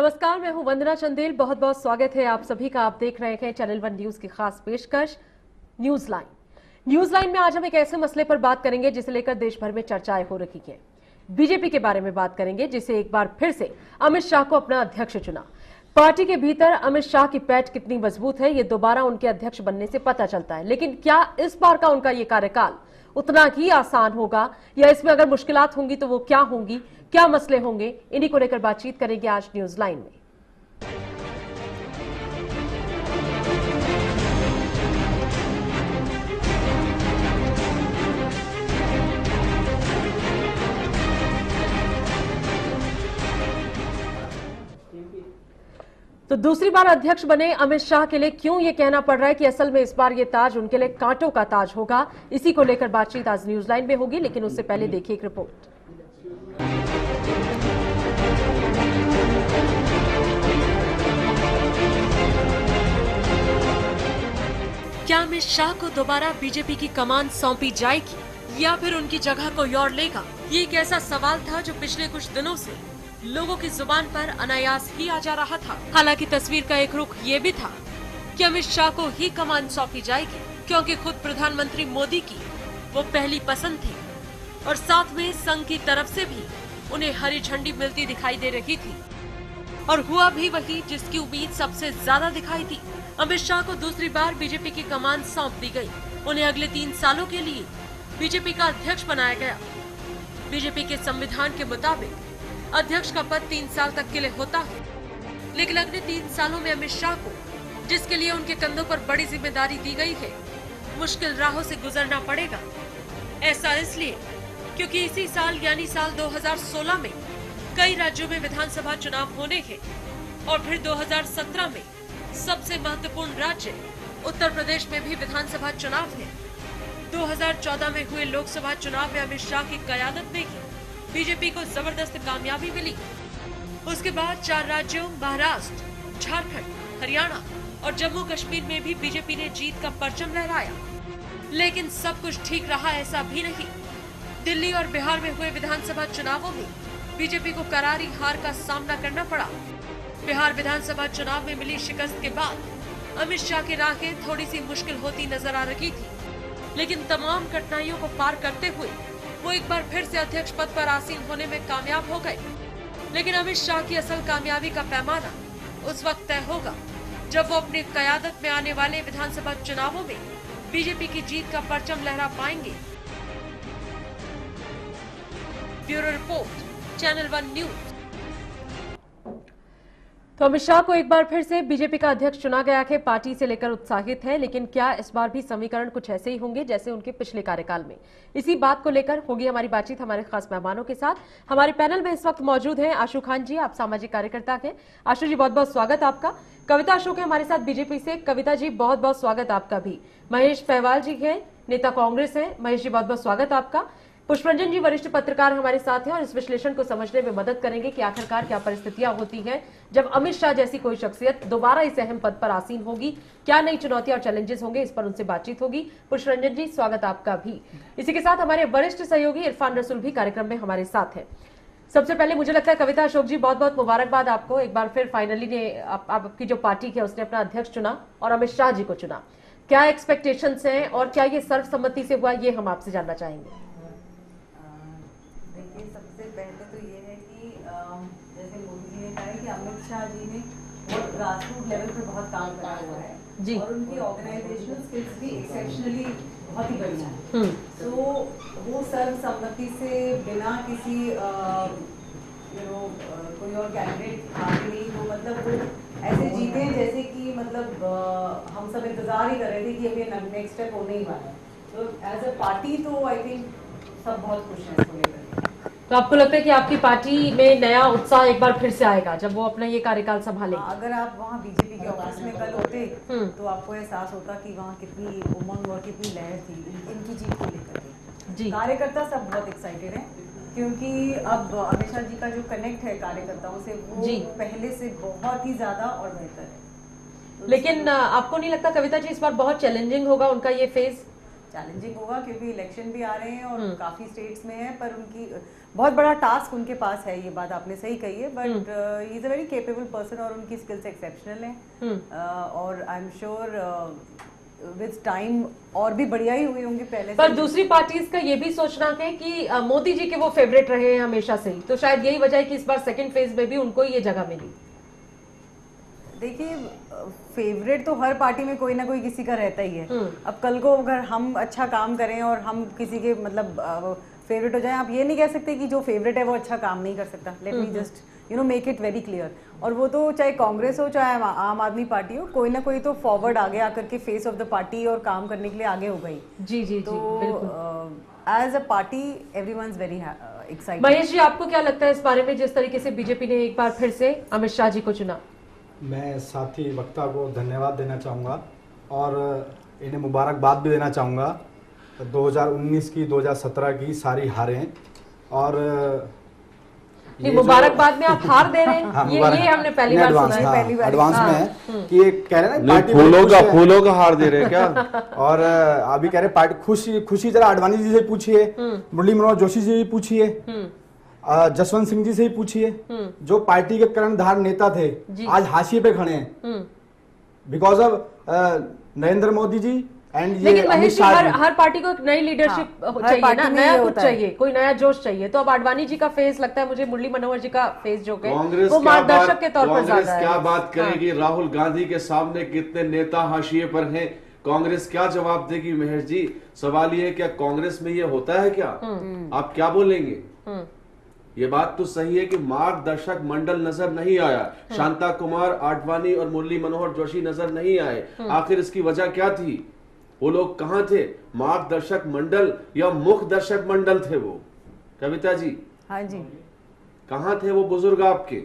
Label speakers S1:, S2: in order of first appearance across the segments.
S1: नमस्कार, मैं हूं वंदना चंदेल। बहुत बहुत स्वागत है आप सभी का। आप देख रहे हैं चैनल वन न्यूज की खास पेशकश न्यूज लाइन। न्यूज लाइन में आज हम एक ऐसे मसले पर बात करेंगे जिसे लेकर देश भर में चर्चाएं हो रही हैं। बीजेपी के बारे में बात करेंगे, जिसे एक बार फिर से अमित शाह को अपना अध्यक्ष चुना। पार्टी के भीतर अमित शाह की पैठ कितनी मजबूत है, ये दोबारा उनके अध्यक्ष बनने से पता चलता है। लेकिन क्या इस बार का उनका ये कार्यकाल उतना ही आसान होगा, या इसमें अगर मुश्किलात होंगी तो वो क्या होंगी, क्या मसले होंगे, इन्हीं को लेकर बातचीत करेंगे आज न्यूज लाइन में। तो दूसरी बार अध्यक्ष बने अमित शाह के लिए क्यों ये कहना पड़ रहा है कि असल में इस बार ये ताज उनके लिए कांटों का ताज होगा, इसी को लेकर बातचीत आज न्यूज लाइन में होगी। लेकिन उससे पहले देखिए एक रिपोर्ट। क्या अमित शाह को दोबारा बीजेपी की कमान सौंपी जाएगी या फिर उनकी जगह कोई और लेगा? ये एक ऐसा सवाल था जो पिछले कुछ दिनों से लोगों की जुबान पर अनायास ही आ जा रहा था। हालांकि तस्वीर का एक रुख ये भी था कि अमित शाह को ही कमान सौंपी जाएगी, क्योंकि खुद प्रधानमंत्री मोदी की वो पहली पसंद थी और साथ में संघ की तरफ से भी उन्हें हरी झंडी मिलती दिखाई दे रही थी। और हुआ भी वही जिसकी उम्मीद सबसे ज्यादा दिखाई थी। अमित शाह को दूसरी बार बीजेपी की कमान सौंप दी गई। उन्हें अगले 3 सालों के लिए बीजेपी का अध्यक्ष बनाया गया। बीजेपी के संविधान के मुताबिक अध्यक्ष का पद 3 साल तक के लिए होता है, लेकिन अगले 3 सालों में अमित शाह को, जिसके लिए उनके कंधों पर बड़ी जिम्मेदारी दी गई है, मुश्किल राहों से गुजरना पड़ेगा। ऐसा इसलिए क्योंकि इसी साल यानी साल 2016 में कई राज्यों में विधानसभा चुनाव होने हैं और फिर 2017 में सबसे महत्वपूर्ण राज्य उत्तर प्रदेश में भी विधानसभा चुनाव है। 2014 में हुए लोकसभा चुनाव में अमित शाह की क़यादत में ही बीजेपी को जबरदस्त कामयाबी मिली। उसके बाद 4 राज्यों महाराष्ट्र, झारखंड, हरियाणा और जम्मू कश्मीर में भी बीजेपी ने जीत का परचम लहराया। लेकिन सब कुछ ठीक रहा ऐसा भी नहीं। दिल्ली और बिहार में हुए विधानसभा चुनावों में बीजेपी को करारी हार का सामना करना पड़ा। बिहार विधानसभा चुनाव में मिली शिकस्त के बाद अमित शाह की राहें थोड़ी सी मुश्किल होती नजर आ रही थी, लेकिन तमाम कठिनाइयों को पार करते हुए वो एक बार फिर से अध्यक्ष पद पर आसीन होने में कामयाब हो गए। लेकिन अमित शाह की असल कामयाबी का पैमाना उस वक्त तय होगा जब वो अपनी क़यादत में आने वाले विधानसभा चुनावों में बीजेपी की जीत का परचम लहरा पाएंगे। Bureau report, channel one news. तो अमित शाह को एक बार फिर से बीजेपी का अध्यक्ष चुना गया है। पार्टी से लेकर उत्साहित है, लेकिन क्या इस बार भी समीकरण कुछ ऐसे ही होंगे जैसे उनके पिछले कार्यकाल में? इसी बात को लेकर होगी हमारी बातचीत हमारे खास मेहमानों के साथ। हमारे पैनल में इस वक्त मौजूद हैं आशु खान जी, आप सामाजिक कार्यकर्ता हैं। आशु जी, बहुत बहुत स्वागत आपका। कविता अशोक है हमारे साथ बीजेपी से। कविता जी, बहुत बहुत स्वागत आपका भी। महेश पहवाल जी हैं, नेता कांग्रेस है। महेश जी, बहुत बहुत स्वागत आपका। पुष्परंजन जी वरिष्ठ पत्रकार हमारे साथ हैं और इस विश्लेषण को समझने में मदद करेंगे कि आखिरकार क्या परिस्थितियां होती हैं जब अमित शाह जैसी कोई शख्सियत दोबारा इस अहम पद पर आसीन होगी। क्या नई चुनौतियां और चैलेंजेस होंगे, इस पर उनसे बातचीत होगी। पुष्परंजन जी, स्वागत आपका भी। इसी के साथ हमारे वरिष्ठ सहयोगी इरफान रसूल भी कार्यक्रम में हमारे साथ है। सबसे पहले मुझे लगता है कविता अशोक जी, बहुत बहुत मुबारकबाद आपको। एक बार फिर फाइनली ने आपकी जो पार्टी है उसने अपना अध्यक्ष चुना और अमित शाह जी को चुना। क्या एक्सपेक्टेशंस हैं और क्या ये सर्वसम्मति से हुआ, ये हम आपसे जानना चाहेंगे।
S2: पहले तो ये है कि जैसे मोदी जी ने कहा है कि अमित शाह जी ने बहुत ग्रासरूट लेवल पर बहुत काम करा हुआ है जी, और उनकी ऑर्गेनाइजेशनल स्किल्स भी एक्सेप्शनली बहुत ही बढ़िया है। तो वो सर्वसम्मति से बिना किसी कोई और कैंडिडेट आगे नहीं, वो मतलब वो ऐसे जीते जैसे कि मतलब हम सब इंतजार ही कर रहे थे कि अभी नेक्स्ट स्टेप होने ही वाला है। तो एज अ पार्टी तो आई थिंक सब बहुत खुश हैं इसको लेकर।
S1: तो आपको लगता है कि आपकी पार्टी में नया उत्साह एक बार फिर से आएगा जब वो अपना ये कार्यकाल संभालेंगे?
S2: अगर आप वहाँ बीजेपी के ऑफिस में कल होते तो आपको एहसास होता कि वहाँ कितनी उमंग और कितनी लहर थी इनकी जीत को लेकर के। कार्यकर्ता सब बहुत एक्साइटेड हैं क्योंकि अब अमित शाह जी का जो कनेक्ट है कार्यकर्ताओं से वो पहले से बहुत ही ज्यादा और बेहतर है।
S1: लेकिन आपको नहीं लगता कविता जी इस बार बहुत चैलेंजिंग होगा उनका ये फेज?
S2: चैलेंजिंग होगा क्योंकि इलेक्शन भी आ रहे हैं और काफी स्टेट्स में है, पर उनकी बहुत बड़ा टास्क उनके पास है, ये बात आपने सही कही है, but he is a very capable person और उनकी स्किल्स एक्सेप्शनल हैं और I am sure with time और भी बढ़िया ही हुई होंगी पहले
S1: पर
S2: से।
S1: दूसरी पार्टीज का ये भी सोचना है कि मोदी जी के वो फेवरेट रहे हैं हमेशा से ही, तो शायद यही वजह है कि इस बार सेकंड फेज में भी उनको ही ये जगह मिली।
S2: देखिए फेवरेट तो हर पार्टी में कोई ना कोई किसी का रहता ही है। अब कल को अगर हम अच्छा काम करें और हम किसी के मतलब फेवरेट हो जाए, आप ये नहीं कह सकते कि जो फेवरेट है वो अच्छा काम नहीं कर सकता। Let me just make it very clear. और वो तो चाहे कांग्रेस हो चाहे आम आदमी पार्टी हो, कोई ना कोई तो फॉरवर्ड आगे आकर के फेस ऑफ द पार्टी और काम करने के लिए आगे होगा ही।
S1: जी जी
S2: तो as a party everyone is very excited.
S1: Mahesh ji, आपको क्या लगता है इस बारे में, जिस तरीके से बीजेपी ने एक बार फिर से अमित शाह जी को चुना?
S3: मैं साथी वक्ता को धन्यवाद देना चाहूँगा और इन्हें मुबारकबाद भी देना चाहूँगा। 2019 की 2017 की सारी हारें और
S1: मुबारकबाद में आप हार दे रहे हैं।
S3: हाँ,
S1: ये हमने पहली बार सुना है।
S2: पहली बार
S3: एडवांस में है कि ये कह रहे हैं ना पार्टी
S4: फूलों का हार दे रहे हैं क्या?
S3: और अभी कह रहे पार्टी खुशी जरा आडवाणी जी से पूछिए, मुरली मनोहर जोशी जी से पूछिए, जसवंत सिंह जी से ही पूछिए, जो पार्टी के कर्णधार नेता थे आज हाशिए पे खड़े हैं because of Narendra Modi ji and ये
S1: लेकिन
S3: अमित
S1: महेश जी,
S3: शाह जी।
S1: हर पार्टी को एक नई लीडरशिप चाहिए ना, नया कुछ चाहिए, कोई नया जोश चाहिए। तो अब आडवाणी जी का फेस लगता है मुझे, मुरली मनोहर जी का फेस जो है वो मार्गदर्शक के तौर पर ज्यादा है।
S4: क्या बात करेगी राहुल गांधी के सामने कितने नेता हाशिए पर हैं, कांग्रेस क्या जवाब देगी? महेश जी, सवाल ये है क्या कांग्रेस में ये होता है क्या? आप क्या बोलेंगे? ये बात तो सही है कि मार्गदर्शक मंडल नजर नहीं आया, शांता कुमार आडवाणी और मुरली मनोहर जोशी नजर नहीं आए। आखिर इसकी वजह क्या थी? वो लोग कहां थे? मार्गदर्शक मंडल या मुख्य दर्शक मंडल थे वो? कविता जी,
S2: हाँ जी,
S4: कहां थे वो बुजुर्ग आपके?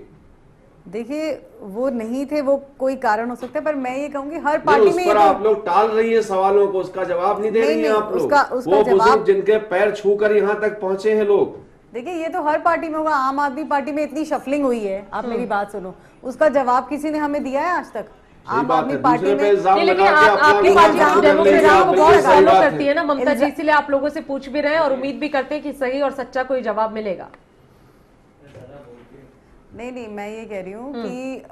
S2: देखिए वो नहीं थे, वो कोई कारण हो सकता है, पर मैं ये कहूंगी हर पार्टी में
S4: आप लोग टाल रही हैं सवालों को, उसका जवाब नहीं दे रही हैं आप लोग।
S2: उसका
S4: वो बुजुर्ग जिनके पैर छूकर यहाँ तक पहुंचे हैं लोग।
S2: देखिए ये तो हर पार्टी में होगा। आम आदमी पार्टी में इतनी शफलिंग हुई है, आप मेरी बात सुनो, उसका जवाब किसी ने हमें दिया है आज तक? आम आदमी पार्टी में
S1: लेकिन आपकी पार्टी डेमोक्रेसी को बहुत फॉलो करती है ना ममता जी, इसलिए आप लोगों से पूछ भी रहे हैं और उम्मीद भी करते हैं कि सही और सच्चा कोई जवाब मिलेगा।
S2: नहीं, मैं ये कह रही हूँ कि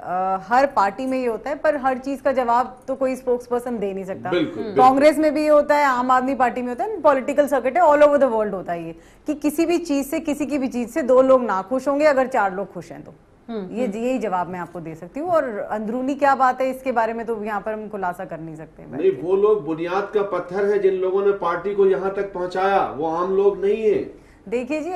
S2: हर पार्टी में ये होता है, पर हर चीज का जवाब तो कोई स्पोक्स पर्सन दे नहीं सकता। कांग्रेस में भी ये होता है, आम आदमी पार्टी में होता है, पॉलिटिकल सर्किट है, ऑल ओवर द वर्ल्ड होता है ये कि किसी भी चीज से, किसी की भी चीज से दो लोग ना खुश होंगे अगर चार लोग खुश हैं तो। यही जवाब मैं आपको दे सकती हूँ। और अंदरूनी क्या बात है इसके बारे में तो यहाँ पर हम खुलासा कर नहीं सकते।
S4: नहीं, वो लोग बुनियाद का पत्थर है जिन लोगों ने पार्टी को यहाँ तक पहुंचाया, वो आम लोग नहीं है।
S2: देखिए जी,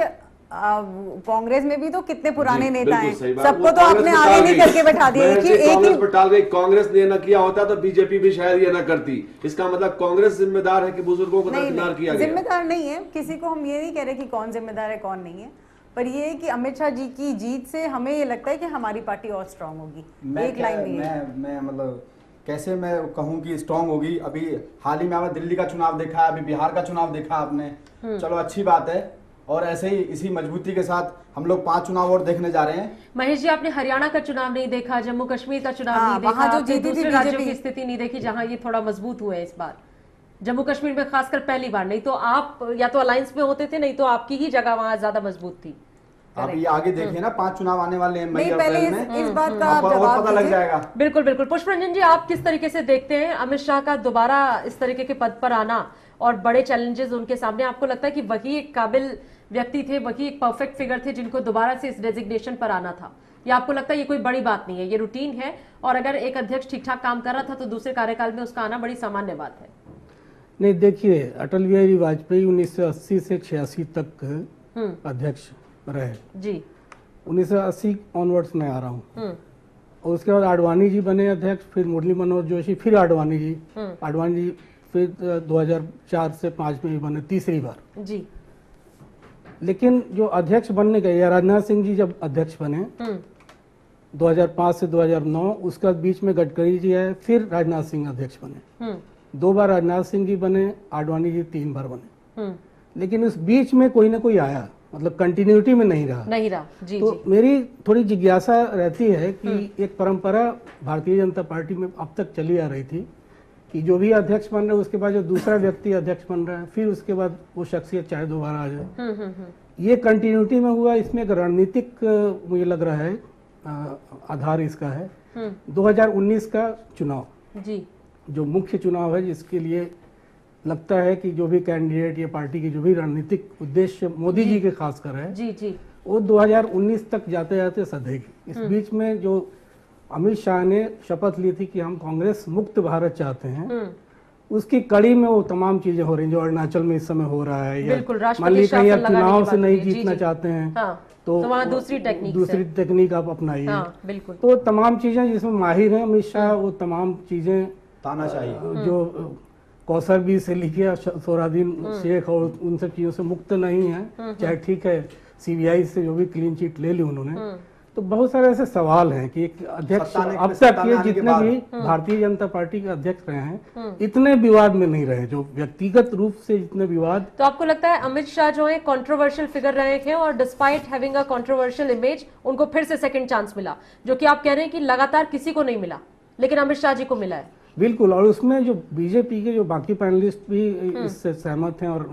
S2: कांग्रेस में भी तो कितने पुराने नेता हैं, सबको तो आपने आगे नहीं करके बैठा दिया कि एक ही
S4: टाल गई। कांग्रेस ने न किया होता तो बीजेपी भी शायद ये न करती। इसका मतलब कांग्रेस जिम्मेदार है कि बुजुर्गों को दरकिनार किया गया?
S2: जिम्मेदार नहीं है, किसी को हम ये नहीं कह रहे कि कौन जिम्मेदार है कौन नहीं है, पर ये है कि अमित शाह जी की जीत से हमें ये लगता है कि हमारी पार्टी और स्ट्रांग होगी। एक लाइन में
S3: मैं मतलब कैसे मैं कहूँ कि स्ट्रांग होगी? अभी हाल ही में आपने दिल्ली का चुनाव देखा, अभी बिहार का चुनाव देखा आपने, चलो अच्छी बात है। और ऐसे ही इसी मजबूती के साथ हम लोग 5 चुनाव और देखने जा रहे हैं।
S1: महेश जी, आपने हरियाणा का चुनाव नहीं देखा, जम्मू कश्मीर का चुनाव नहीं देखा,
S2: जो जीती
S1: दूसरे राज्यों की स्थिति नहीं देखी जहां ये थोड़ा मजबूत हुआ है इस बार। जम्मू कश्मीर में खासकर पहली बार, नहीं तो आप या तो अलायंस में होते थे, नहीं तो आपकी ही जगह वहां ज्यादा मजबूत थी।
S3: आप ये आगे देखिए ना, 5 चुनाव आने वाले हैं मई और
S2: पहले
S3: अप्रैल में,
S2: इस बात का आप
S3: और
S2: जवाब
S3: पता लग जाएगा।
S1: बिल्कुल बिल्कुल। पुष्परंजन जी, आप किस तरीके से देखते हैं अमित शाह का दोबारा इस तरीके के पद पर आना और बड़े चैलेंजेस उनके सामने? आपको लगता है कि वही एक काबिल व्यक्ति थे, वही एक परफेक्ट फिगर थे जिनको दोबारा से इस डेजिग्नेशन पर आना था, या आपको लगता है ये कोई बड़ी बात नहीं है, ये रूटीन है और अगर एक अध्यक्ष ठीक ठाक काम कर रहा था तो दूसरे कार्यकाल में उसका आना बड़ी सामान्य बात है?
S5: नहीं, देखिए, अटल बिहारी वाजपेयी 1980 से 86 तक अध्यक्ष रहे जी। 1980 ऑनवर्ड्स में आ रहा हूँ, और उसके बाद आडवाणी जी बने अध्यक्ष, फिर मुरली मनोहर जोशी, फिर आडवाणी जी, फिर 2004 से 5 में भी बने तीसरी बार जी। लेकिन जो अध्यक्ष बनने गए, या राजनाथ सिंह जी जब अध्यक्ष बने 2005 से 2009, उसका बीच में गडकरी जी आए, फिर राजनाथ सिंह अध्यक्ष बने। 2 बार राजनाथ सिंह जी बने, आडवाणी जी 3 बार बने। लेकिन उस बीच में कोई ना कोई आया, मतलब कंटिन्यूटी में नहीं रहा
S1: जी।
S5: तो जी। मेरी थोड़ी जिज्ञासा रहती है कि एक परंपरा भारतीय जनता पार्टी में अब तक चली आ रही थी कि जो भी अध्यक्ष बन रहे हैं उसके बाद जो दूसरा व्यक्ति अध्यक्ष बन रहा है, फिर उसके बाद वो शख्सियत चाहे दोबारा आ जाए, ये कंटिन्यूटी में हुआ। इसमें एक रणनीतिक मुझे लग रहा है आधार इसका है 2019 का चुनाव
S1: जी,
S5: जो मुख्य चुनाव है, जिसके लिए लगता है कि जो भी कैंडिडेट या पार्टी के जो भी रणनीतिक उद्देश्य मोदी जी के खासकर है,
S1: जी जी,
S5: वो 2019 तक जाते जाते सधेगी। इस बीच में जो अमित शाह ने शपथ ली थी कि हम कांग्रेस मुक्त भारत चाहते हैं, उसकी कड़ी में वो तमाम चीजें हो रही हैं जो अरुणाचल में इस समय हो रहा है, या
S1: बिल्कुल, राष्ट्रपति
S5: मान लीजिए कहीं
S1: शासन
S5: आप चुनाव
S1: लगाने
S5: से
S1: की
S5: नहीं
S1: बात है। जी,
S5: जीतना
S1: जी।
S5: चाहते हैं,
S1: हाँ,
S5: तो
S1: वहाँ दूसरी टेक्निक
S5: दूसरी तकनीक आप अपनाइए।
S1: हाँ, बिल्कुल।
S5: तो तमाम चीजें जिसमें माहिर हैं अमित शाह, वो तमाम चीजें
S3: तानाशाही
S5: जो कौसर भी से लिखे सोहरादीन शेख और उन सब चीजों से मुक्त नहीं है, चाहे ठीक है सीबीआई से जो भी क्लीन चिट ले ली उन्होंने, तो बहुत सारे ऐसे सवाल हैं कि एक अध्यक्ष
S3: सत्ता ने-
S5: अब तक
S3: सत्ता में
S5: ये
S3: आने के
S5: जितने
S3: बाद।
S5: भी भारतीय जनता पार्टी के अध्यक्ष रहे हैं इतने विवाद में नहीं रहे, जो व्यक्तिगत रूप से जितने विवाद।
S1: तो आपको लगता है अमित शाह जो है कंट्रोवर्शियल फिगर रहे थे और despite having a controversial image उनको फिर से सेकंड चांस मिला, जो कि आप कह रहे हैं कि लगातार किसी को नहीं मिला लेकिन अमित शाह जी को मिला है।
S5: बिल्कुल, और उसमें जो बीजेपी के जो बाकी पैनलिस्ट भी इससे सहमत हैं और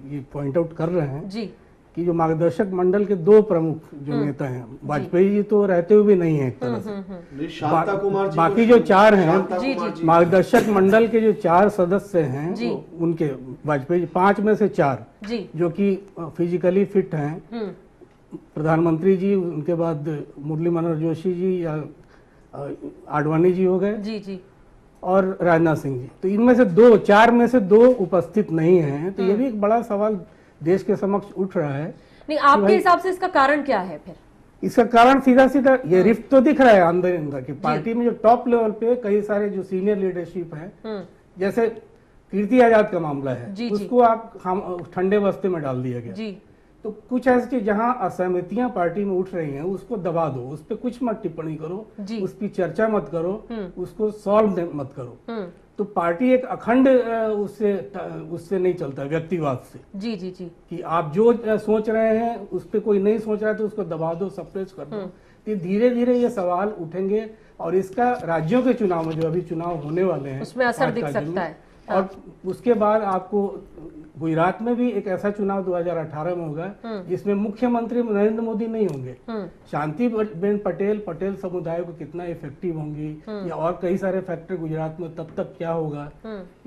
S5: ये पॉइंट आउट कर रहे हैं
S1: जी,
S5: कि जो मार्गदर्शक मंडल के दो प्रमुख जो नेता हैं, वाजपेयी जी तो रहते हुए भी नहीं है एक तरह से,
S4: नहीं, शांता कुमार जी
S5: बाकी
S4: को-
S5: जो चार हैं
S4: शांता कुमार जी-
S5: मार्गदर्शक मंडल के जो 4 सदस्य हैं,
S1: जी।
S5: उनके वाजपेयी 5 में से 4
S1: जी,
S5: जो कि फिजिकली फिट हैं, प्रधानमंत्री जी, उनके बाद मुरली मनोहर जोशी जी या आडवाणी जी हो गए,
S1: जी जी,
S5: और राजनाथ सिंह जी। तो इनमें से 4 में से 2 उपस्थित नहीं हैं, तो ये भी एक बड़ा सवाल देश के समक्ष उठ रहा है।
S1: नहीं आपके हिसाब से इसका कारण क्या है फिर?
S5: इसका कारण सीधा सीधा ये रिफ्ट तो दिख रहा है अंदर अंदर कि पार्टी में जो टॉप लेवल पे कई सारे जो सीनियर लीडरशिप है, जैसे कीर्ति आजाद का मामला है,
S1: जी, जी।
S5: उसको आप ठंडे बस्ते में डाल दिया गया।
S1: जी,
S5: तो कुछ ऐसे कि जहां असहमतियां पार्टी में उठ रही हैं उसको दबा दो, उस पर कुछ मत टिप्पणी करो,
S1: जी।
S5: उस पर चर्चा मत करो, उसको सॉल्व मत करो।
S1: हम्म,
S5: तो पार्टी एक अखंड उससे नहीं चलता, व्यक्तिवाद से,
S1: जी जी जी,
S5: कि आप जो सोच रहे हैं उस पर कोई नहीं सोच रहा है तो उसको दबा दो, सप्रेस कर दो। तो धीरे धीरे ये सवाल उठेंगे और इसका राज्यों के चुनाव में जो अभी चुनाव होने वाले हैं
S1: उसमें असर
S5: 5
S1: दिख
S5: राज्यों में,
S1: सकता है।
S5: और उसके बाद आपको गुजरात में भी एक ऐसा चुनाव 2018 में होगा जिसमें मुख्यमंत्री नरेंद्र मोदी नहीं होंगे, शांति बेन पटेल समुदाय को कितना इफेक्टिव होंगी, या और कई सारे फैक्टर गुजरात में तब तक क्या होगा,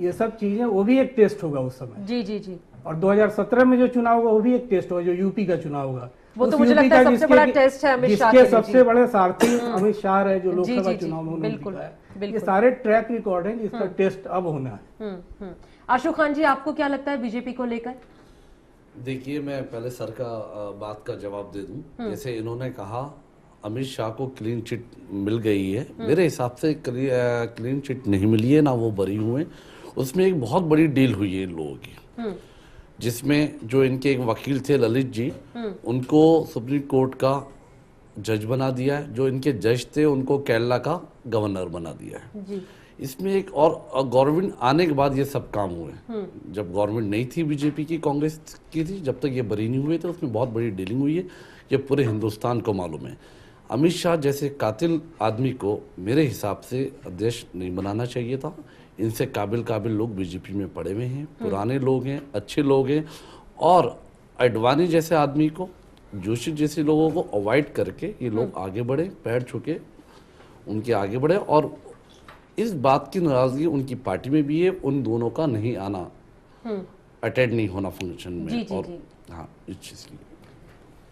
S5: ये सब चीजें वो भी एक टेस्ट होगा उस समय।
S1: जी जी जी,
S5: और 2017 में जो चुनाव होगा वो भी एक टेस्ट होगा, जो यूपी का चुनाव होगा।
S1: वो तो
S5: उस
S1: मुझे
S5: यूपी
S1: लगता है
S5: का
S1: सबसे बड़ा टेस्ट है अमित शाह
S5: जिसके
S1: के लिए,
S5: सबसे
S1: जी।
S5: बड़े सारथी अमित शाह है, जो
S1: जी,
S5: लोकसभा
S1: जी, जी,
S5: चुनाव में उन्होंने
S1: बिल्कुल,
S5: दिखाया। ये
S1: बिल्कुल।
S5: सारे ट्रैक रिकॉर्ड है जिसका टेस्ट अब होना है।
S1: आशु खान जी आपको क्या लगता है बीजेपी को लेकर?
S6: देखिए, मैं पहले सर का बात का जवाब दे दूं। जैसे इन्होंने कहा अमित शाह को क्लीन चिट मिल गई है, मेरे हिसाब से क्लीन चिट नहीं मिली है, ना वो बरी हुए। उसमें एक बहुत बड़ी डील हुई है इन लोगों की, जिसमें जो इनके एक वकील थे ललित जी, उनको सुप्रीम कोर्ट का जज बना दिया है, जो इनके जज थे उनको केरला का गवर्नर बना दिया है।
S1: जी,
S6: इसमें एक और गवर्नमेंट आने के बाद ये सब काम हुए। जब गवर्नमेंट नहीं थी बीजेपी की, कांग्रेस की थी, जब तक ये बरी नहीं हुए थे, उसमें बहुत बड़ी डीलिंग हुई है, ये पूरे हिंदुस्तान को मालूम है। अमित शाह जैसे कातिल आदमी को मेरे हिसाब से अध्यक्ष नहीं बनाना चाहिए था। इनसे काबिल लोग बीजेपी में पड़े हुए हैं, पुराने लोग हैं, अच्छे लोग हैं, और अडवाणी जैसे आदमी को, जोशी जैसे लोगों को अवॉइड करके ये लोग आगे बढ़े, पैर छुके उनके आगे बढ़े। और इस बात की नाराजगी उनकी पार्टी में भी है, उन दोनों का नहीं आना, अटेंड नहीं होना फंक्शन में।
S1: जी, जी,
S6: और
S1: जी।
S6: हाँ, इस चीज की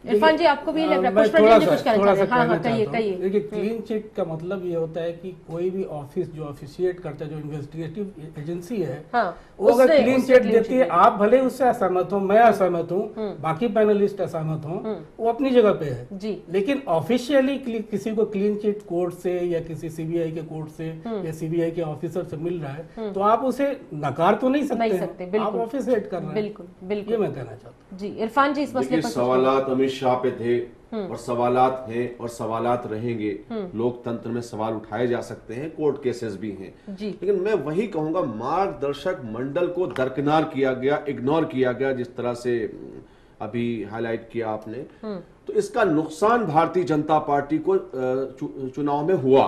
S1: इरफान जी आपको भी लग रहा है,
S5: मैं
S1: पुष्पा जी कुछ कहना
S5: थोड़ा
S1: चाह
S5: सा
S1: रहे हैं? हाँ
S5: कहना
S1: हाँ, कहिए
S5: चाहता हूँ।
S1: कहिए।
S5: देखिए, क्लीन चिट का मतलब ये होता है कि कोई भी ऑफिस जो ऑफिशिएट करता है, जो इन्वेस्टिगेटिव एजेंसी है,
S1: हाँ,
S5: वो अगर
S1: उससे-
S5: क्लीन
S1: उससे
S5: चिट
S1: clean
S5: देती है,
S1: sheet
S5: आप भले उससे असहमत हो, मैं असहमत हूँ, बाकी पैनलिस्ट असहमत हो, वो अपनी जगह पे है।
S1: जी,
S5: लेकिन ऑफिशियली किसी को क्लीन चिट कोर्ट से या किसी सीबीआई के कोर्ट से या सीबीआई के ऑफिसर से मिल रहा है, तो आप उसे नकार तो नहीं सकते,
S1: नहीं सकते,
S5: हैं।
S1: बिल्कुल।
S5: आप ऑफिस हेड कर रहे हैं,
S1: बिल्कुल
S5: ये
S1: बिल्कुल।
S5: मैं कहना चाहता हूँ।
S1: जी, इरफान जी इस मसले
S4: देखिए,
S1: पर कुछ-
S4: सवालात अमित शाह पे थे और सवालात हैं और सवालात रहेंगे। लोकतंत्र में सवाल उठाए जा सकते हैं, कोर्ट केसेस भी हैं,
S1: जी,
S4: लेकिन मैं वही कहूंगा, मार्गदर्शक मंडल को दरकिनार किया गया, इग्नोर किया गया, जिस तरह से अभी हाईलाइट किया आपने। तो इसका नुकसान भारतीय जनता पार्टी को चुनाव में हुआ,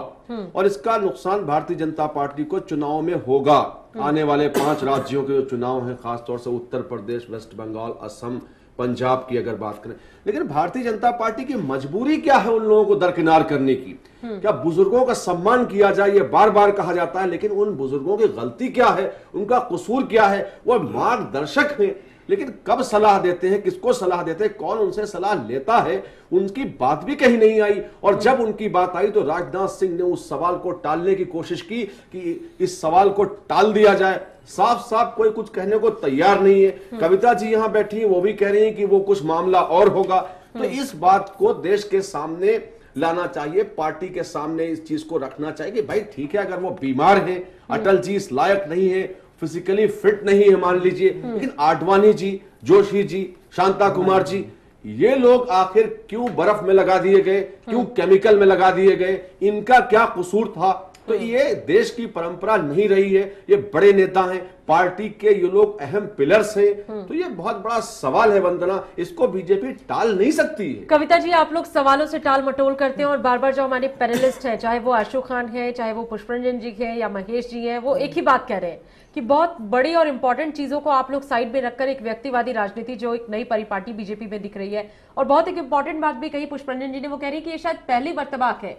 S4: और इसका नुकसान भारतीय जनता पार्टी को चुनाव में होगा। आने वाले 5 राज्यों के जो चुनाव हैं, खासतौर से उत्तर प्रदेश, वेस्ट बंगाल, असम, पंजाब की अगर बात करें, लेकिन भारतीय जनता पार्टी की मजबूरी क्या है उन लोगों को दरकिनार करने की? क्या बुजुर्गों का सम्मान किया जाए, ये बार बार कहा जाता है, लेकिन उन बुजुर्गों की गलती क्या है, उनका कसूर क्या है? वो मार्गदर्शक हैं, लेकिन कब सलाह देते हैं, किसको सलाह देते हैं, कौन उनसे सलाह लेता है, उनकी बात भी कहीं नहीं आई। और जब उनकी बात आई तो राजनाथ सिंह ने उस सवाल को टालने की कोशिश की कि इस सवाल को टाल दिया जाए। साफ साफ कोई कुछ कहने को तैयार नहीं है। कविता जी यहां बैठी हैं, वो भी कह रही हैं कि वो कुछ मामला और होगा। तो इस बात को देश के सामने लाना चाहिए, पार्टी के सामने इस चीज को रखना चाहिए कि भाई ठीक है, अगर वो बीमार है, अटल जी इस लायक नहीं है, फिजिकली फिट नहीं है मान लीजिए, लेकिन आडवाणी जी, जोशी जी, शांता कुमार जी, ये लोग आखिर क्यों बर्फ में लगा दिए गए, क्यों केमिकल में लगा दिए गए, इनका क्या कसूर था? तो ये देश की परंपरा नहीं रही है। ये बड़े नेता हैं, पार्टी के ये लोग अहम पिलर्स हैं, तो ये बहुत बड़ा सवाल है वंदना, इसको बीजेपी टाल नहीं सकती है।
S1: कविता जी, आप लोग सवालों से टाल मटोल करते हैं और बार बार जो हमारे पैनलिस्ट हैं, चाहे वो अशोक खान है, चाहे वो पुष्परंजन जी है या महेश जी हैं, वो एक ही बात कह रहे हैं कि बहुत बड़ी और इंपॉर्टेंट चीजों को आप लोग साइड में रखकर एक व्यक्तिवादी राजनीति जो एक नई परिपाटी बीजेपी में दिख रही है, और बहुत एक इंपॉर्टेंट बात भी कही पुष्परंजन जी ने, वो कह रही है कि ये शायद पहली मर्तबा है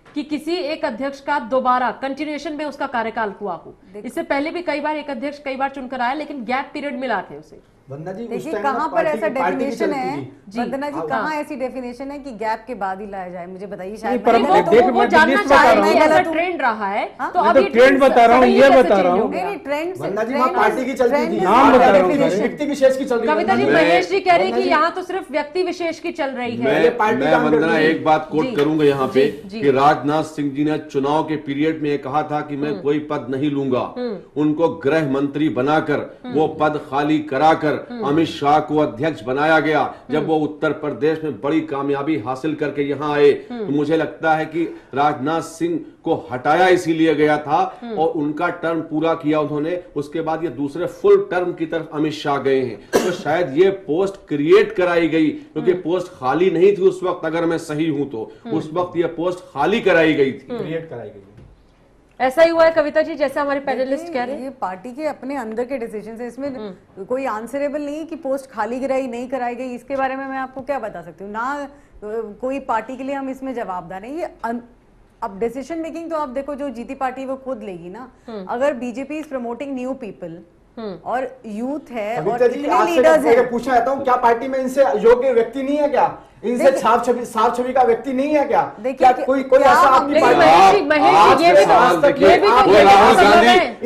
S1: कि किसी एक अध्यक्ष का दोबारा कंटिन्यूएशन में उसका कार्यकाल हुआ हो। इससे पहले भी कई बार एक अध्यक्ष कई बार चुनकर आया, लेकिन गैप पीरियड मिला थे उसे।
S3: वंदना जी,
S2: देखिए कहाँ पर ऐसा डेफिनेशन है, वंदना जी कहाँ ऐसी डेफिनेशन है कि गैप के बाद ही लाया जाए? मुझे बताइए। शायद
S1: वो जानना चाह रहे हैं ऐसा ट्रेंड रहा है, तो अब ये
S5: ट्रेंड बता रहा हूँ, ये बता रहा हूँ।
S2: नहीं, ट्रेंड
S3: वंदना जी वहाँ पार्टी की चलती थी, व्यक्ति विशेष की चल रही है।
S1: कविता जी, महेश जी कह रहे हैं कि यहाँ तो सिर्फ व्यक्ति विशेष की चल रही है।
S4: मैं वंदना एक बात कोट करूंगा यहाँ पे कि राजनाथ सिंह जी ने चुनाव के पीरियड में कहा था कि मैं कोई पद नहीं लूंगा, उनको गृह मंत्री बनाकर वो पद खाली कराकर अमित शाह को अध्यक्ष बनाया गया। जब वो उत्तर प्रदेश में बड़ी कामयाबी हासिल करके यहां आए, तो मुझे लगता है कि राजनाथ सिंह को हटाया इसीलिए गया था और उनका टर्म पूरा किया उन्होंने। उसके बाद ये दूसरे फुल टर्म की तरफ अमित शाह गए हैं, तो शायद ये पोस्ट क्रिएट कराई गई, क्योंकि पोस्ट खाली नहीं थी उस वक्त, अगर मैं सही हूं तो उस वक्त ये पोस्ट खाली कराई गई थी,
S3: क्रिएट कराई गई।
S1: ऐसा ही हुआ है कविता जी, जैसा हमारे पैनलिस्ट कह रहे हैं।
S2: ये पार्टी के अपने अंदर के डिसीजन है, इसमें कोई आंसरेबल नहीं है कि पोस्ट खाली कराई नहीं कराई गई। इसके बारे में मैं आपको क्या बता सकती हूँ ना, कोई पार्टी के लिए हम इसमें जवाबदार नहीं। ये अब डिसीजन मेकिंग तो आप देखो, जो जीती पार्टी वो खुद लेगी ना। अगर BJP is promoting new people और यूथ है और इतने लीडर्स हैं,
S3: पूछना चाहता हूँ, क्या पार्टी में इनसे योग्य व्यक्ति नहीं है क्या? इनसे साफ छवि का व्यक्ति नहीं है क्या? क्या कोई ऐसा आपकी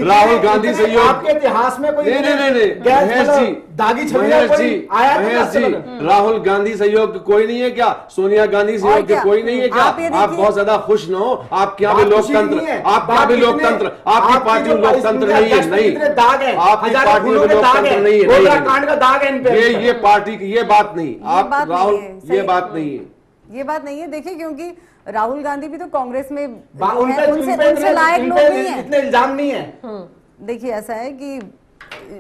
S4: राहुल गांधी से
S3: आपके इतिहास में कोई दागी छवि आया?
S4: राहुल गांधी से योग्य कोई नहीं है क्या? सोनिया गांधी से योग्य कोई नहीं है क्या? आप बहुत ज्यादा खुश न हो, आप क्या भी लोकतंत्र, आप क्या भी लोकतंत्र, आपकी पार्टी में लोकतंत्र नहीं है, नहीं आपकी पार्टी में लोकतंत्र नहीं है,
S3: कांड का दाग है इन पे।
S4: ये पार्टी की ये बात नहीं, आप राहुल ये बात नहीं है,
S2: ये बात नहीं है। देखिए, क्योंकि राहुल गांधी भी तो कांग्रेस में
S3: उनसे
S2: लायक लोग नहीं है,
S3: इतने इल्जाम नहीं है।
S2: देखिए ऐसा है कि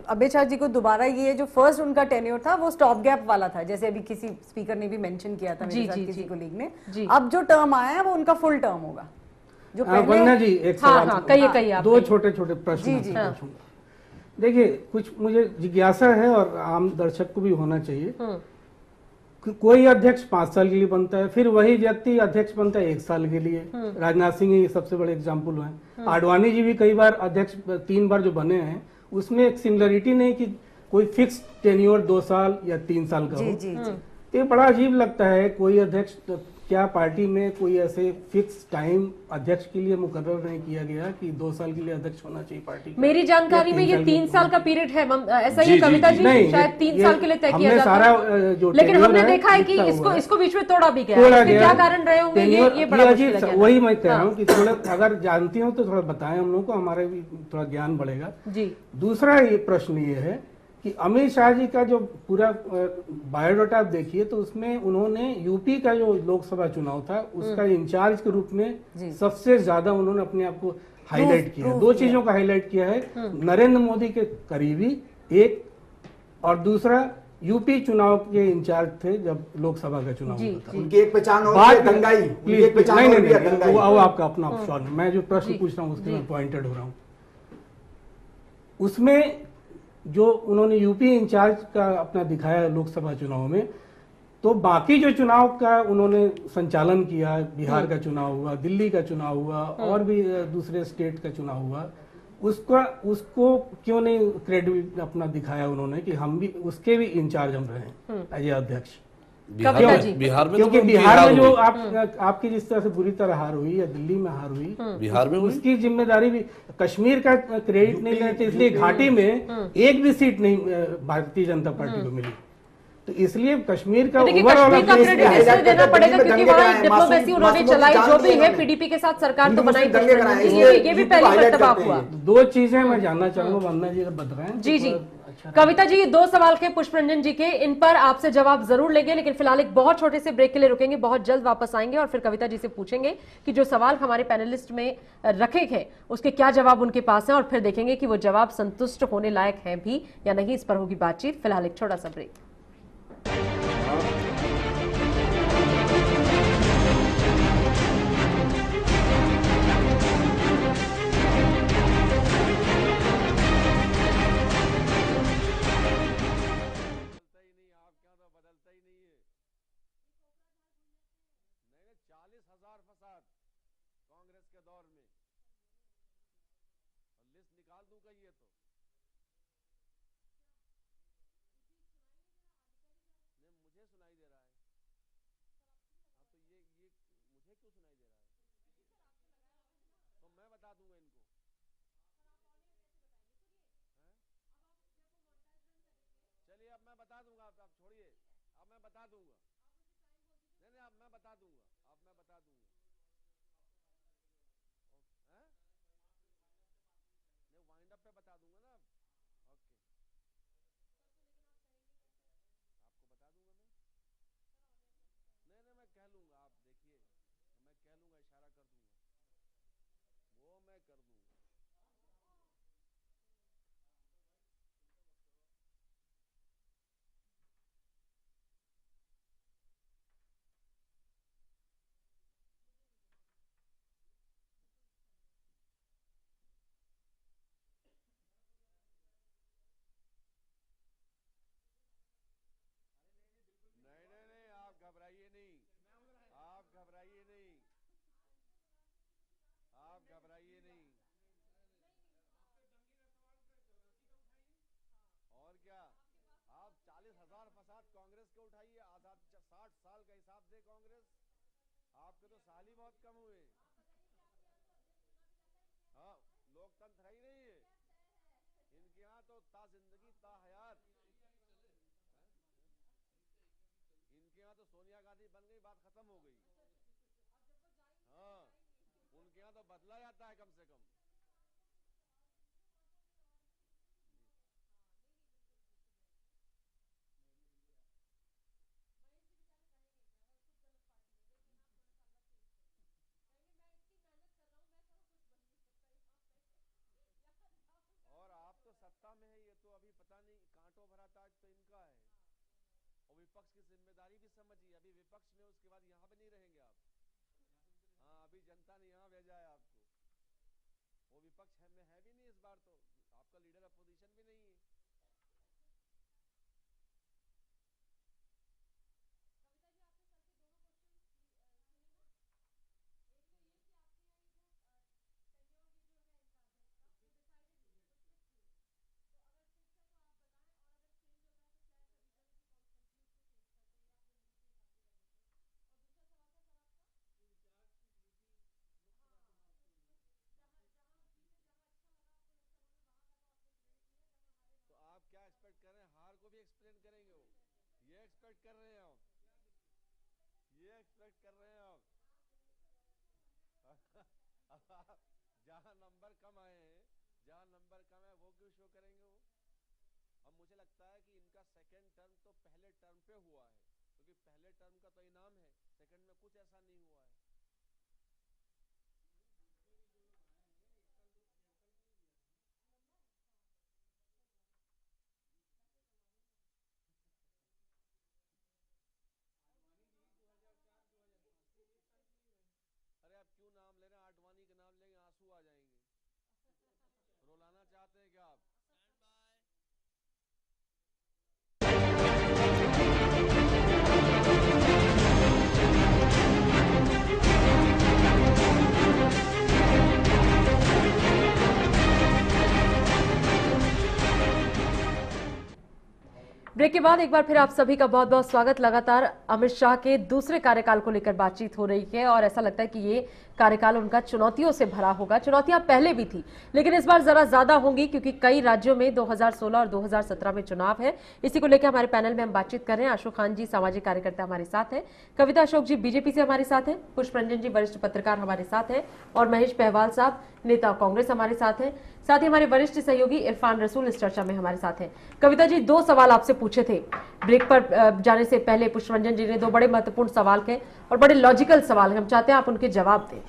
S2: अमित शाह जी को दोबारा ये जो फर्स्ट उनका टेन्योर था वो स्टॉप गैप वाला था, जैसे अभी किसी स्पीकर ने भी मेंशन किया था मेरे साथ, किसी कोलीग ने। अब जो टर्म आया है वो उनका फुल टर्म होगा। जो
S5: वंदना जी एक सवाल,
S1: कहिए
S5: दो छोटे छोटे प्रश्न पूछूंगा। देखिए, कुछ मुझे जिज्ञासा है और आम दर्शक को भी होना चाहिए। कोई अध्यक्ष 5 साल के लिए बनता है, फिर वही व्यक्ति अध्यक्ष बनता है 1 साल के लिए। राजनाथ सिंह ही सबसे बड़े एग्जाम्पल हुए। आडवाणी जी भी कई बार अध्यक्ष 3 बार जो बने हैं, उसमें एक सिमिलरिटी नहीं कि कोई फिक्स टेन्योर 2 साल या 3 साल का हो। ये बड़ा अजीब लगता है। कोई अध्यक्ष, क्या पार्टी में कोई ऐसे फिक्स टाइम अध्यक्ष के लिए मुकर्रर नहीं किया गया कि 2 साल के लिए अध्यक्ष होना चाहिए पार्टी?
S1: मेरी जानकारी में ये 3 साल का पीरियड है, ऐसा ही कविता जी? शायद 3 साल के लिए तय किया जाता है, लेकिन हमने देखा है कि इसको बीच में तोड़ा भी गया। क्या कारण रहे होंगे ये बड़ा मुश्किल है।
S5: वही मैं कह रहा हूँ कि थोड़ा अगर जानती हो तो थोड़ा बताएं हम लोग को, हमारे भी थोड़ा ज्ञान बढ़ेगा जी। दूसरा ये प्रश्न ये है कि अमित शाह जी का जो पूरा बायोडाटा आप देखिए तो उसमें उन्होंने यूपी का जो लोकसभा चुनाव था उसका इंचार्ज के रूप में सबसे ज्यादा उन्होंने अपने आप को हाईलाइट किया। 2 चीजों का हाईलाइट किया है, नरेंद्र मोदी के करीबी एक, और दूसरा यूपी चुनाव के इंचार्ज थे जब लोकसभा का चुनाव हुआ था।
S3: उनकी एक पहचान होती है दंगाई, एक पहचान होती है दंगाई।
S5: वो आपका अपना सवाल है, मैं जो प्रश्न पूछ रहा हूँ उसके में पॉइंटेड हो रहा हूँ। उसमें जो उन्होंने यूपी इंचार्ज का अपना दिखाया लोकसभा चुनाव में, तो बाकी जो चुनाव का उन्होंने संचालन किया, बिहार का चुनाव हुआ, दिल्ली का चुनाव हुआ और भी दूसरे स्टेट का चुनाव हुआ, उसको क्यों नहीं क्रेडिट अपना दिखाया उन्होंने कि हम भी उसके भी इंचार्ज हम रहे एज अध्यक्ष।
S6: बिहार में
S5: क्योंकि
S6: तो
S5: बिहार में जो आपकी जिस तरह से बुरी तरह हार हुई या दिल्ली में हार हुई,
S6: बिहार में
S5: उसकी जिम्मेदारी भी कश्मीर का क्रेडिट नहीं लेते, इसलिए घाटी में एक भी सीट नहीं भारतीय जनता पार्टी को मिली। तो इसलिए कश्मीर का
S1: कश्मीर का क्रेडिट इसलिए देना पड़ेगा क्योंकि वहाँ एक डिप्लोमेसी उन्होंने चलाई, जो भी है पीडीपी के साथ सरकार तो बनाई, ये भी पहली मर्तबा हुआ।
S5: दो चीजें मैं जानना चाहूंगा, वंदना जी अगर बताएं।
S1: जी जी कविता जी, ये दो सवाल के पुष्प रंजन जी के, इन पर आपसे जवाब जरूर लेंगे, लेकिन फिलहाल एक बहुत छोटे से ब्रेक के लिए रुकेंगे, बहुत जल्द वापस आएंगे और फिर कविता जी से पूछेंगे कि जो सवाल हमारे पैनलिस्ट में रखे हैं उसके क्या जवाब उनके पास हैं, और फिर देखेंगे कि वो जवाब संतुष्ट होने लायक हैं भी या नहीं। इस पर होगी बातचीत। फिलहाल एक छोटा सा ब्रेक।
S4: कांग्रेस के दौर में लिस्ट निकाल दूंगा ये तो नहीं, मुझे सुनाई दे रहा है। हाँ तो ये मुझे क्यों सुनाई दे रहा है? तो मैं बता दूंगा इनको। चलिए अब मैं बता दूंगा, आप छोड़िए, अब मैं बता दूंगा। नहीं नहीं अब मैं बता दूंगा, अब मैं बता दूंगा। नहीं वाइंड अप पे बता दूंगा ना। ओके आपको बता दूंगा मैं। नहीं मैं कह लूंगा, आप देखिए मैं कह लूंगा, इशारा कर दूंगा, वो मैं कर दूंगा। नहीं आप घबराइए नहीं, आप घबराइए नहीं, आप घबराइए नहीं। और क्या, आप 40,000 फसाद कांग्रेस के उठाइए, आजाद 60 साल का हिसाब दे कांग्रेस, आपके तो साल ही बहुत कम हुए। हाँ लोकतंत्र है ही नहीं है इनके यहाँ तो, ता जिंदगी ता हयात। इनके यहाँ तो सोनिया गांधी बन गई, बात खत्म हो गई। हाँ उनके यहाँ तो बदला जाता है कम से कम। और आप तो सत्ता में है, ये तो अभी पता नहीं कांटों भरा ताज तो इनका है, और विपक्ष की जिम्मेदारी भी समझिए। अभी विपक्ष में उसके बाद यहाँ पे नहीं रहेंगे आप। हाँ अभी जनता ने यहाँ भेजा है आपको, वो विपक्ष में है भी नहीं इस बार, तो आपका लीडर अपोजिशन भी नहीं है। तो आप क्या एक्सपेक्ट कर रहे हैं, हार को भी एक्सप्लेन करेंगे वो? ये एक्सपेक्ट कर रहे हैं आप, ये एक्सपेक्ट कर रहे हैं आप? जहां नंबर कम आए हैं, जहां नंबर कम है वो क्यों शो करेंगे वो? अब मुझे लगता है कि इनका सेकंड टर्म तो पहले टर्म पे हुआ है, क्योंकि पहले टर्म का तो इनाम है, सेकंड में कुछ ऐसा नहीं हुआ है। अरे आप क्यों नाम ले रहे हैं, आडवाणी का नाम लेंगे आंसू आ जाएंगे। रुलाना चाहते हैं क्या आप?
S1: ब्रेक के बाद एक बार फिर आप सभी का बहुत बहुत स्वागत। लगातार अमित शाह के दूसरे कार्यकाल को लेकर बातचीत हो रही है और ऐसा लगता है कि ये कार्यकाल उनका चुनौतियों से भरा होगा। चुनौतियां पहले भी थी लेकिन इस बार जरा ज्यादा होंगी क्योंकि कई राज्यों में 2016 और 2017 में चुनाव है। इसी को लेकर हमारे पैनल में हम बातचीत कर रहे हैं। अशोक खान जी सामाजिक कार्यकर्ता हमारे साथ हैं, कविता अशोक जी बीजेपी से हमारे साथ हैं, पुष्परंजन जी वरिष्ठ पत्रकार हमारे साथ हैं और महेश पहवाल साहब नेता कांग्रेस हमारे साथ हैं। साथ ही हमारे वरिष्ठ सहयोगी इरफान रसूल इस चर्चा में हमारे साथ हैं। कविता जी, दो सवाल आपसे पूछे थे ब्रेक पर जाने से पहले। पुष्परंजन जी ने दो बड़े महत्वपूर्ण सवाल किए और बड़े लॉजिकल सवाल, हम चाहते हैं आप उनके जवाब दें।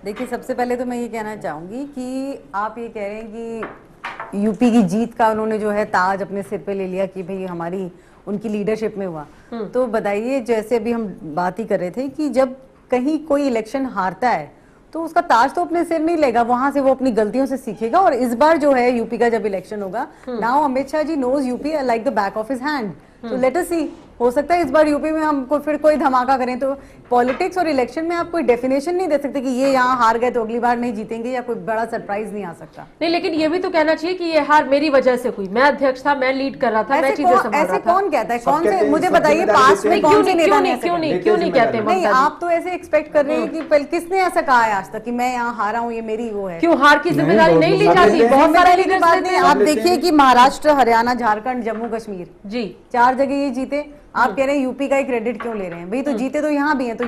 S2: देखिए, सबसे पहले तो मैं ये कहना चाहूंगी कि आप ये कह रहे हैं कि यूपी की जीत का उन्होंने जो है ताज अपने सिर पे ले लिया कि भाई हमारी उनकी लीडरशिप में हुआ। तो बताइए, जैसे अभी हम बात ही कर रहे थे कि जब कहीं कोई इलेक्शन हारता है तो उसका ताज तो अपने सिर नहीं लेगा, वहां से वो अपनी गलतियों से सीखेगा। और इस बार जो है यूपी का जब इलेक्शन होगा, now Amit Shah ji knows UP like the back of his hand. तो लेट अस सी, हो सकता है इस बार यूपी में हमको फिर कोई धमाका करें। तो पॉलिटिक्स और इलेक्शन में आप कोई डेफिनेशन नहीं दे सकते कि ये यहाँ हार गए तो अगली बार नहीं जीतेंगे या कोई बड़ा सरप्राइज नहीं आ सकता।
S1: नहीं, लेकिन ये भी तो कहना चाहिए कि ये हार मेरी वजह से हुई, मैं अध्यक्ष था, मैं लीड कर रहा था, मैं चीजें संभाल रहा था।
S2: ऐसे कौन कहता है? कौन से, मुझे बताइए, पास में कौन से नेता ने
S1: क्यों नहीं कहते?
S2: नहीं, आप तो ऐसे एक्सपेक्ट कर रहे हैं कि पहले किसने ऐसा कहा है आज तक कि मैं यहाँ हारा हूँ, ये मेरी वो है?
S1: क्यों हार की जिम्मेदारी नहीं ली जाती? बहुत सारे लीडर्स लेते हैं।
S2: आप देखिए कि महाराष्ट्र, हरियाणा, झारखंड, जम्मू कश्मीर
S1: जी
S2: 4 जगह ये जीते। आप कह रहे हैं यूपी का ही क्रेडिट क्यों ले रहे हैं? भाई तो जीते तो यहाँ भी है। तो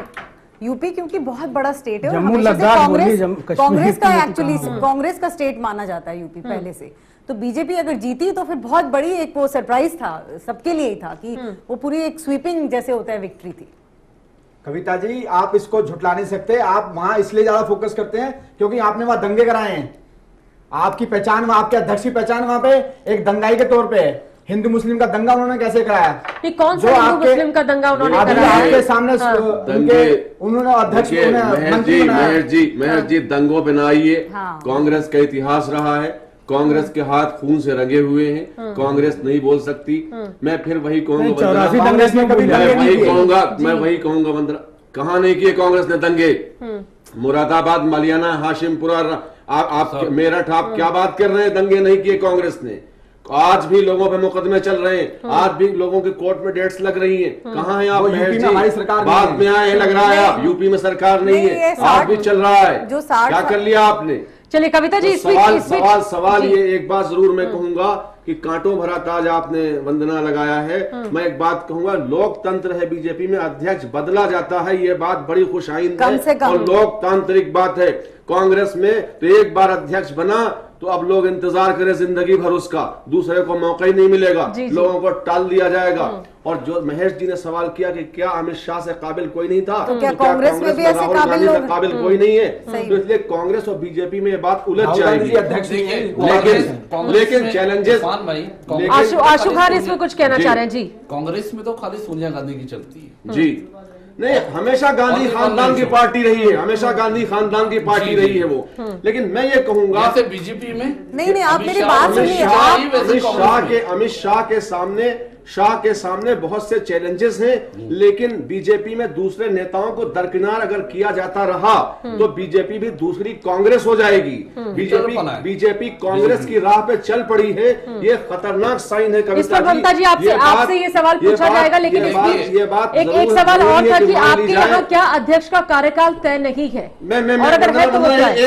S2: यूपी क्योंकि बहुत बड़ा स्टेट है और हमेशा से कांग्रेस का एक्चुअली कांग्रेस का स्टेट माना जाता है यूपी पहले से। तो बीजेपी अगर जीती तो फिर बहुत बड़ी एक वो सरप्राइज था, सबके लिए ही था कि वो पूरी एक स्वीपिंग जैसे होता है विक्ट्री थी।
S3: कविता जी, आप इसको झुटला नहीं सकते। आप वहां इसलिए ज्यादा फोकस करते हैं क्योंकि आपने वहां दंगे कराए हैं। आपकी पहचान, आपके अध्यक्ष की पहचान वहां पे एक दंगाई के तौर पे है। हिंदू मुस्लिम का दंगा उन्होंने कैसे कराया?
S1: कौन सा हिंदू मुस्लिम का दंगा उन्होंने कराया?
S3: आपके सामने उन्होंने अध्यक्ष
S4: महेश जी दंगों पे ना आइए। कांग्रेस का इतिहास रहा है, कांग्रेस के हाथ खून से रंगे हुए हैं, कांग्रेस नहीं बोल सकती। मैं फिर वही कहूंगा, मैं वही कहूंगा बंदरा, कहाँ नहीं किए कांग्रेस ने दंगे? मुरादाबाद, मलियाना, हाशिमपुरा, आप मेरठ, आप क्या बात कर रहे हैं? दंगे नहीं किए कांग्रेस ने। आज भी लोगों पे मुकदमे चल रहे हैं, आज भी लोगों के कोर्ट में डेट्स लग रही हैं। कहाँ हैं आप?
S3: हमारी सरकार
S4: बाद में आए हैं, लग रहा है आप यूपी में सरकार नहीं है, आज भी चल रहा है। क्या कर लिया आपने?
S1: चलिए कविता जी,
S4: सवाल ये एक बात जरूर मैं कहूंगा कि कांटों भरा ताज आपने वंदना लगाया है। मैं एक बात कहूंगा, लोकतंत्र है बीजेपी में, अध्यक्ष बदला जाता है, ये बात बड़ी खुशाइंद है और लोकतांत्रिक बात है। कांग्रेस में तो एक बार अध्यक्ष बना तो अब लोग इंतजार करें जिंदगी भर उसका, दूसरे को मौका ही नहीं मिलेगा, लोगों को टाल दिया जाएगा। और जो महेश जी ने सवाल किया कि क्या अमित शाह से काबिल कोई नहीं था,
S2: तो क्या कांग्रेस में भी ऐसे
S4: काबिल कोई नहीं है? तो इसलिए कांग्रेस और बीजेपी में ये बात उलझ जाएगी। लेकिन चैलेंजेस,
S1: आशु खान इसमें कुछ कहना चाह रहे हैं जी।
S6: कांग्रेस में तो खाली सोनिया गांधी की चलती है
S4: जी। नहीं, हमेशा गांधी खानदान की पार्टी रही है, हमेशा गांधी खानदान की पार्टी रही है वो। लेकिन मैं ये कहूंगा
S6: बीजेपी में
S2: नहीं, आप मेरी बात सुनिए।
S4: शाह के सामने बहुत से चैलेंजेस हैं, लेकिन बीजेपी में दूसरे नेताओं को दरकिनार अगर किया जाता रहा तो बीजेपी भी दूसरी कांग्रेस हो जाएगी। बीजेपी कांग्रेस की राह पे चल पड़ी है, ये खतरनाक साइन है।
S1: कविता जी, आपसे ये सवाल पूछा जाएगा, लेकिन ये बात एक सवाल और था कि आपके यहाँ क्या अध्यक्ष का कार्यकाल तय नहीं है? और अगर है तो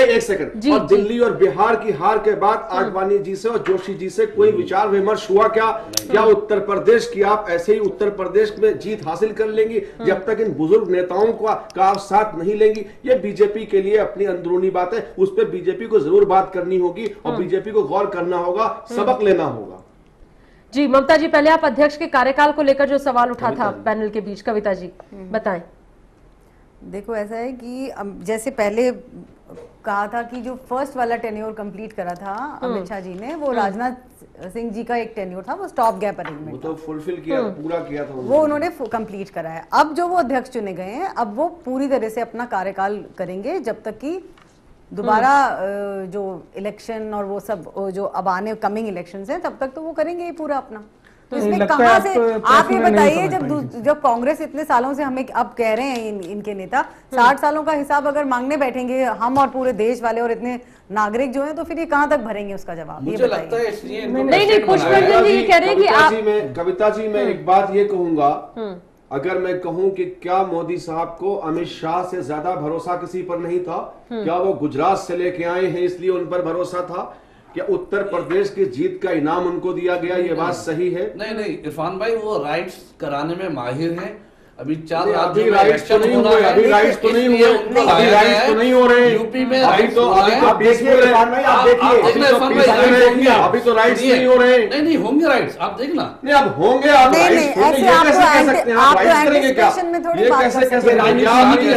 S4: एक सेकंड। और दिल्ली और बिहार की हार के बाद आडवाणी जी से और जोशी जी से कोई विचार विमर्श हुआ क्या उत्तर प्रदेश की आप ऐसे ही उत्तर प्रदेश में जीत हासिल कर लेंगी जब तक इन बुजुर्ग नेताओं का आप साथ नहीं लेंगी? ये बीजेपी के लिए अपनी अंदरूनी बात है, उस पर बीजेपी को जरूर बात करनी होगी और बीजेपी को गौर करना होगा, सबक लेना होगा।
S1: जी ममता जी, पहले आप अध्यक्ष के कार्यकाल को लेकर जो सवाल उठा था पैनल के बीच, कविता जी बताएं।
S2: देखो, ऐसा है कि जैसे पहले कहा था कि जो फर्स्ट वाला टेन्योर कंप्लीट करा था अमित शाह जी ने, वो राजनाथ सिंह जी का एक टेन्योर था, वो स्टॉप गैप अरेंजमेंट,
S4: वो तो फुलफिल किया, पूरा किया था
S2: वो उन्होंने कंप्लीट करा है। अब जो वो अध्यक्ष चुने गए हैं, अब वो पूरी तरह से अपना कार्यकाल करेंगे जब तक कि दोबारा जो इलेक्शन और वो सब जो अब आने कमिंग इलेक्शंस हैं तब तक तो वो करेंगे ही पूरा अपना। तो इसमें
S5: लगता
S2: कहाँ
S5: है
S2: से
S5: आप
S2: आप ये
S5: प्रश्न नहीं
S2: बताइए,
S5: समझ
S2: जब कांग्रेस इतने सालों से हमें अब कह रहे हैं इनके नेता 60 सालों का हिसाब अगर मांगने बैठेंगे हम और पूरे देश वाले और इतने नागरिक जो हैं, तो फिर ये कहाँ तक भरेंगे उसका जवाब? ये
S6: मुझे लगता
S2: बताइए।
S6: है इसलिए
S1: नहीं, पुष्परंजन जी ये कह रहे हैं कि आप
S4: कविता जी मैं एक बात ये कहूंगा, अगर मैं कहूं कि क्या मोदी साहब को अमित शाह से ज्यादा भरोसा किसी पर नहीं था? क्या वो गुजरात से लेके आए हैं इसलिए उन पर भरोसा था? क्या उत्तर प्रदेश की जीत का इनाम उनको दिया गया? ये बात सही है?
S6: नहीं इरफान भाई, वो राइट्स कराने में माहिर हैं। अभी 4
S4: अभी राइट्स तो नहीं हुए, अभी राइट्स तो नहीं हुए, अभी राइट्स तो नहीं हो रहे
S6: यूपी में।
S4: अभी तो
S3: आप देखिए इरफान भाई, आप देखिए
S4: अभी तो राइट्स नहीं हो रहे।
S6: नहीं होंगे राइट्स, आप देखना।
S4: नहीं अब होंगे, आप
S2: नहीं,
S4: राइट्स
S2: नहीं,
S4: होंगे,
S2: ऐसे
S4: ये
S2: आपको
S4: कैसे कह सकते हैं? आप
S2: आपको
S4: राइट्स करेंगे क्या?
S2: anticipation में थोड़ी
S4: ये
S2: बात
S4: कैसे
S2: कर
S4: कह
S2: सकते
S4: सकते
S2: हैं।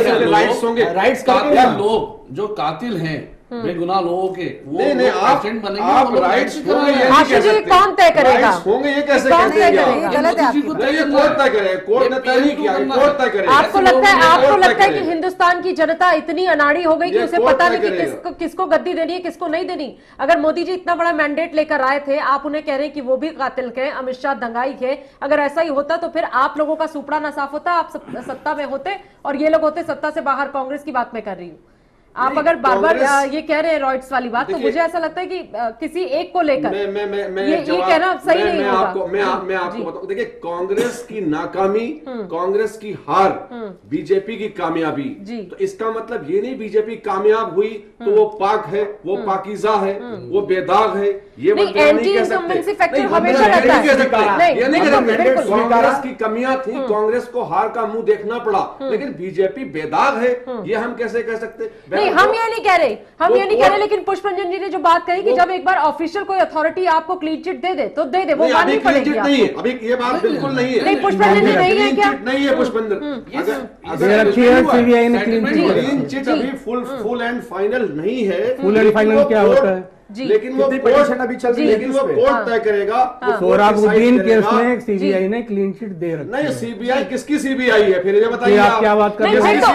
S4: हैं? राइट्स होंगे,
S3: राइट्स
S6: कातिल लोग जो कातिल हैं बेगुनाह लोगों के, वो
S4: नहीं आप
S6: प्रेसिडेंट बनेंगे,
S4: आप
S6: वो लोग
S4: राइट्स
S6: कैसे
S4: होंगे ये
S6: कराएंगे?
S4: नहीं
S1: आशु
S4: कह
S1: जी,
S4: सकते।
S1: कौन तय करेगा?
S4: राइट्स होंगे ये कैसे
S1: कौन
S4: कहते
S1: तय
S4: हैं?
S1: करेगा?
S4: आप?
S2: गलत है आपकी बात।
S4: नहीं, ये कोर्ट तय करे, कोर्ट ने तय नहीं किया, कोर्ट तय करेगा।
S1: आपको लगता है कि
S4: करेगा।
S1: हिंदुस्तान की जनता इतनी अनाड़ी हो गई कि
S4: ये
S1: उसे
S4: कोर्ट
S1: पता
S4: तय
S1: नहीं कि
S4: करेगा।
S1: किसको गद्दी देनी है, किसको नहीं देनी? अगर मोदी जी इतना बड़ा मैंडेट लेकर आए थे, आप उन्हें कह रहे हैं कि वो भी कातिल थे, अमित शाह दंगाई थे, अगर ऐसा ही होता तो फिर आप लोगों का सुपड़ा ना साफ होता, आप सत्ता में होते और ये लोग होते सत्ता से बाहर। कांग्रेस की बात मैं कर रही हूँ। आप अगर बार बार ये कह रहे हैं रॉयट्स वाली बात, तो मुझे ऐसा लगता है कि किसी एक को लेकर ये कहना सही नहीं होगा।
S4: मैं आपको बताऊं, देखिए कांग्रेस की नाकामी, कांग्रेस की हार, बीजेपी की कामयाबी, तो इसका मतलब ये नहीं बीजेपी कामयाब हुई तो वो पाक है, वो पाकीज़ा है, वो बेदाग है, ये
S1: नहीं, एंटी इनकम्बेंसी फैक्टर हमेशा रहता है।
S4: ये नहीं कह सकते। कांग्रेस की कमियां थी, कांग्रेस को हार का मुंह देखना पड़ा, लेकिन बीजेपी बेदाग है ये हम कैसे कह सकते?
S1: नहीं, हम ये नहीं कह रहे, हम ये नहीं कह रहे, लेकिन पुष्परंजन जी ने जो बात कही कि जब एक बार ऑफिशियल कोई अथॉरिटी आपको क्लीन चिट दे दे तो दे दे, वो माननी पड़ेगी।
S4: नहीं है अभी, ये बात बिल्कुल नहीं है।
S1: नहीं, पुष्परंजन जी नहीं है क्या?
S4: नहीं है पुष्पेंद्र,
S5: सीबीआई ने
S4: क्लीन चिट अभी फुल एंड फाइनल नहीं है।
S5: फुल एंड फाइनल क्या होता है?
S4: लेकिन वो
S3: पिटीशन अभी चल रही है,
S4: लेकिन वो कोर्ट तय करेगा।
S5: सोहराबुद्दीन केस में सीबीआई ने क्लीन चिट दे रखी है।
S4: नहीं, सीबीआई किसकी सीबीआई है? फिर ये बताइए
S5: आप क्या बात कर रहे
S1: नहीं,
S5: हैं?
S1: तो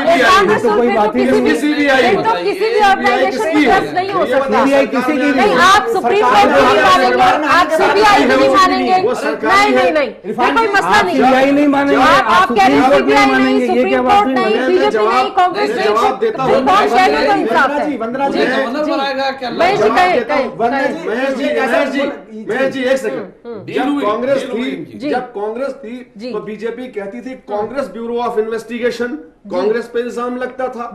S5: तो कोई बात ही नहीं।
S4: सीबीआई
S1: तो किसी भी ऑर्गेनाइजेशन की तरफ नहीं हो सकता।
S5: सीबीआई किसी की
S1: नहीं, आप सुप्रीम कोर्ट को नहीं मानेंगे, आप सीबीआई नहीं मानेंगे। नहीं, कोई मसला नहीं।
S5: सीबीआई नहीं मानेंगे,
S1: आप कह रहे हैं
S5: सुप्रीम कोर्ट
S1: सीबीआई
S5: नहीं
S1: नहीं,
S5: मानेंगे, ये क्या
S1: सुप्रीम
S5: बात
S1: कोर्ट
S5: हुई?
S1: नहीं, बीजेपी नहीं, कांग्रेस नहीं,
S4: जवाब देता हूं।
S1: कौन कह रहे हो? इंसाफ है।
S3: वंदना जी,
S6: गवर्नर बनाएगा क्या?
S1: महेश जी
S4: महेश जी एक सेकंड। जब कांग्रेस थी तो बीजेपी कहती थी Congress bureau of investigation, Congress पे इल्जाम लगता था।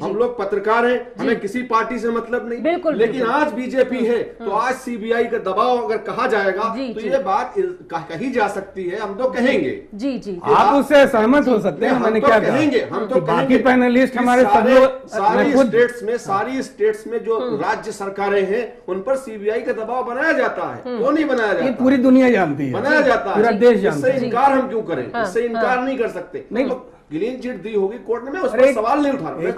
S4: हम लोग पत्रकार हैं, हमें किसी पार्टी से मतलब नहीं।
S1: बिल्कुल,
S4: लेकिन आज बीजेपी है तो आज सीबीआई का दबाव अगर कहा जाएगा तो ये बात कही जा सकती है, हम तो कहेंगे।
S1: जी
S5: आप उससे सहमत हो सकते हैं। मैंने क्या
S4: कहेंगे, हम तो
S5: बाकी पैनलिस्ट हमारे
S4: सारी स्टेट्स में जो राज्य सरकारें हैं उन पर सीबीआई का दबाव बनाया जाता है। क्यों नहीं बनाया जाता?
S5: ये पूरी दुनिया जानती है,
S4: बनाया जाता है,
S5: पूरा देश जानता
S4: इससे
S5: है।
S4: इनकार हम क्यों करें? इससे इनकार नहीं कर सकते। नहीं, क्लीन चिट दी होगी कोर्ट ने, मैं उस पर सवाल नहीं उठा रहा।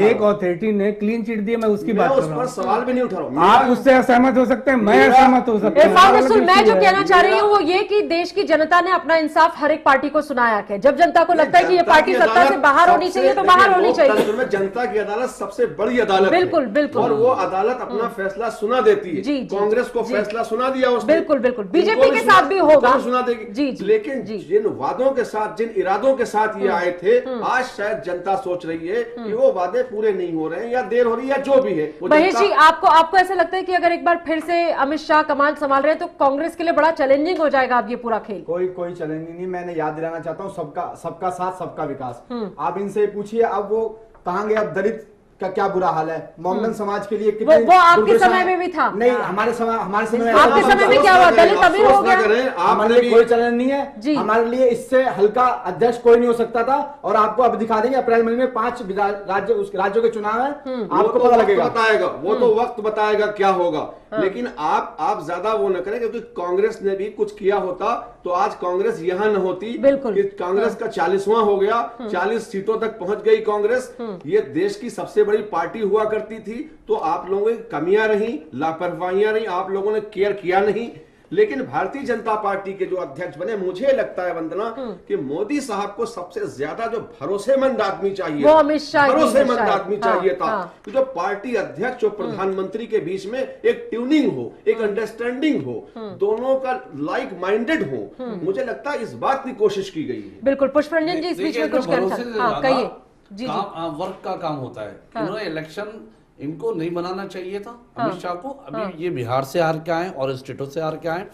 S5: एक अथॉरिटी ने क्लीन चिट दी, मैं उसकी बात कर रहा हूँ।
S4: सवाल भी नहीं उठा रहा।
S5: आप उससे असहमत हो सकते हैं, मैं असहमत हो सकता हूँ।
S1: मैं जो कहना चाह रही हूँ वो ये कि देश की जनता ने अपना इंसाफ हर एक पार्टी को सुनाया है। जब जनता को लगता है कि ये पार्टी सत्ता से बाहर होनी चाहिए तो बाहर होनी चाहिए।
S4: जनता की अदालत सबसे बड़ी अदालत है।
S1: बिल्कुल।
S4: और वो अदालत अपना फैसला सुना देती है। कांग्रेस को फैसला सुना दिया उसने।
S1: बिल्कुल। बीजेपी के साथ भी होगा,
S4: सुना देगी। लेकिन जिन वादों के साथ, जिन इरादों के साथ ये आए थे, आज शायद जनता सोच रही है कि वो वादे पूरे नहीं हो रहे हैं या देर हो रही है या जो भी है।
S1: महेश जी, आपको ऐसा लगता है कि अगर एक बार फिर से अमित शाह कमान संभाल रहे हैं तो कांग्रेस के लिए बड़ा चैलेंजिंग हो जाएगा अब ये पूरा खेल?
S3: कोई चैलेंज नहीं। मैंने याद दिलाना चाहता हूँ सबका साथ सबका विकास। आप इनसे पूछिए अब वो कहाँ गए? अब दलित का क्या बुरा हाल है, मोमडन समाज के लिए कितनी
S1: वो आपके समय में भी था।
S3: नहीं, हमारे समय में
S1: आपके समय में क्या हुआ? दलित अमीर हो गया।
S3: हमारे लिए कोई चैलेंज नहीं है। हमारे लिए इससे हल्का अध्यक्ष कोई नहीं हो सकता था। और आपको अब दिखा देंगे अप्रैल महीने में 5 राज्यों के चुनाव है, आपको पता लगेगा।
S4: वो तो वक्त बताएगा क्या होगा। लेकिन आप ज्यादा वो न करें, क्योंकि कांग्रेस ने भी कुछ किया होता तो आज कांग्रेस यहाँ न होती।
S1: बिल्कुल।
S4: कांग्रेस का 40वां हो गया, 40 सीटों तक पहुंच गई कांग्रेस। ये देश की सबसे बड़ी पार्टी हुआ करती थी। तो आप लोगों की कमियां रही, लापरवाहियां रही, आप लोगों ने केयर किया नहीं। लेकिन भारतीय जनता पार्टी के जो अध्यक्ष बने, मुझे लगता है वंदना कि मोदी साहब को सबसे ज्यादा जो भरोसेमंद आदमी चाहिए,
S7: वो अमित शाह जी
S4: भरोसेमंद
S7: शायद।
S4: आदमी चाहिए था
S7: हाँ।
S4: कि जो पार्टी अध्यक्ष और प्रधानमंत्री के बीच में एक ट्यूनिंग हो, एक अंडरस्टैंडिंग हो, दोनों का लाइक माइंडेड हो। मुझे लगता है इस बात की कोशिश की गई है।
S7: बिल्कुल। पुष्परंजन जी इस बीच में कुछ कहना, कहिए जी।
S6: वर्क का काम होता है। इन्होंने इलेक्शन इनको नहीं बनाना चाहिए था, अमित शाह को। अभी ये बिहार से हार के आए और स्टेटों से हार के आए।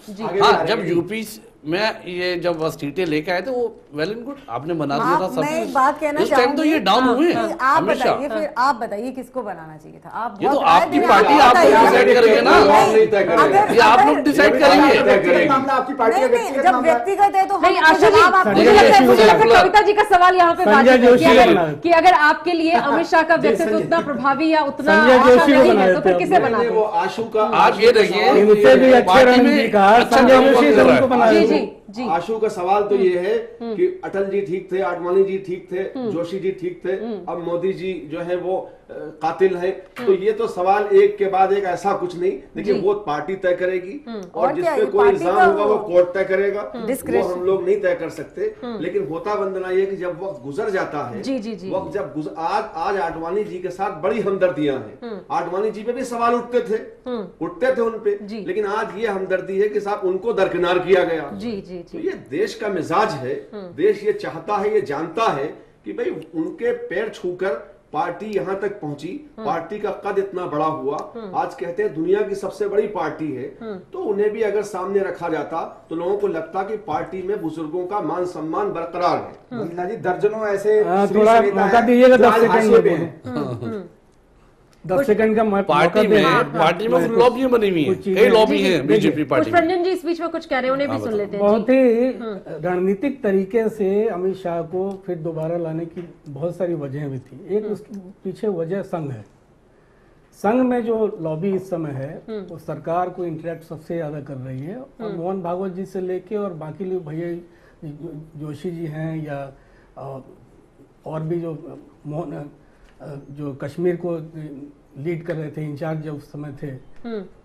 S6: हाँ, जब यूपी में ये जब सीटें लेके आए थे वो वेल एंड गुड, आपने बना दिया था सब।
S2: मैं एक बात कहना
S6: उस टाइम तो ये डाउन हुए
S2: आप
S6: अमित शाह।
S2: बताइए, फिर आप बताइए किसको बनाना चाहिए था? आप
S6: ये तो
S2: बहुत राय
S6: आपकी
S2: दें,
S6: पार्टी
S2: आप
S6: आप लोग
S2: बताइए।
S6: डिसाइड करेंगे ना,
S4: नहीं तय करेंगे।
S6: ये आप लोग डिसाइड करेंगे।
S3: व्यक्तिगत मामला आपकी पार्टी का
S2: नहीं,
S3: व्यक्तिगत
S2: जब
S3: मामला है।
S2: व्यक्तिगत है तो
S7: नहीं,
S2: हम
S7: आशु जी,
S2: जवाब आपको
S7: मुझे लगता है
S6: जोशी
S7: कविता जी का सवाल यहाँ पे
S5: संजय
S7: बात है
S5: जोशी को बना
S7: कि अगर आपके लिए अमित शाह का व्यक्तित्व उतना प्रभावी या उतना
S5: संजय
S7: अच्छा
S5: जोशी को
S7: नहीं
S5: बना
S7: है तो फिर
S5: देते
S7: किसे
S5: हैं।
S7: बनाते?
S4: वो आशु का,
S6: आप ये देखिए,
S5: इनसे भी अच्छे
S6: पार्टी में
S5: रणनीतिकार
S6: अच्छा
S5: संजय
S6: काम
S5: जोशी
S6: कर
S5: से
S6: रहा है।
S5: उनको बना
S7: जी
S5: देते।
S7: जी जी।
S4: आशु का सवाल तो ये है कि अटल जी ठीक थे, आडवाणी जी ठीक थे, जोशी जी ठीक थे, अब मोदी जी जो है वो कातिल है। तो ये तो सवाल एक के बाद एक, ऐसा कुछ नहीं। देखिए वो पार्टी तय करेगी और
S2: और
S4: जिस
S2: क्या,
S4: पे
S2: ये
S4: कोई
S2: पार्टी
S4: इल्जाम
S2: का
S4: होगा वो
S2: वो
S4: कोर्ट तय करेगा, वो
S2: discretion।
S4: हम लोग नहीं तय कर सकते। लेकिन होता वंदना ये कि जब वक्त गुजर जाता है,
S7: जी, जी, जी।
S4: वक्त जब आज आडवाणी जी के साथ बड़ी हमदर्दियां हैं। आडवाणी जी पे भी सवाल उठते थे उन पे,
S7: जी।
S4: लेकिन आज ये हमदर्दी है कि साहब उनको दरकिनार किया गया।
S7: जी जी
S4: तो
S7: जी।
S4: ये देश का मिजाज है। देश ये चाहता है, ये जानता है कि भाई उनके पैर छूकर पार्टी यहां तक पहुंची, पार्टी का कद इतना बड़ा हुआ, आज कहते हैं दुनिया की सबसे बड़ी पार्टी है। तो उन्हें भी अगर सामने रखा जाता तो लोगों को लगता कि पार्टी में बुजुर्गों का मान सम्मान बरकरार है।
S3: वंदना जी, दर्जनों ऐसे श्री
S5: थोड़ा
S3: सविता
S5: मौका
S3: हैं
S5: दीजिएगा,
S3: जो
S5: 10
S3: आज
S5: सेकंड
S3: हाशिए पे
S5: में
S3: हैं।
S5: 10 सेकंड का मौका
S6: पार्टी
S5: दें।
S6: पार्टी में लॉबी बनी हुई है,
S5: कुछ चीजें-
S6: कई लॉबी
S5: जी,
S6: है
S5: जी,
S6: बीजेपी पार्टी में।
S7: पुष्परंजन जी इस बीच में कुछ कह रहे हैं, उन्हें भी सुन लेते हैं
S5: बहुत
S7: जी।
S5: ही रणनीतिक तरीके से अमित शाह को फिर दोबारा लाने की बहुत सारी वजहें भी थी। एक उसके पीछे वजह संघ है। संघ में जो लॉबी इस समय है वो सरकार को इंटरेक्ट सबसे ज्यादा कर रही है। और मोहन भागवत जी से लेके और बाकी लोग, भैया जोशी जी हैं या और भी जो जो कश्मीर को लीड कर रहे थे, इंचार्ज जो उस समय थे,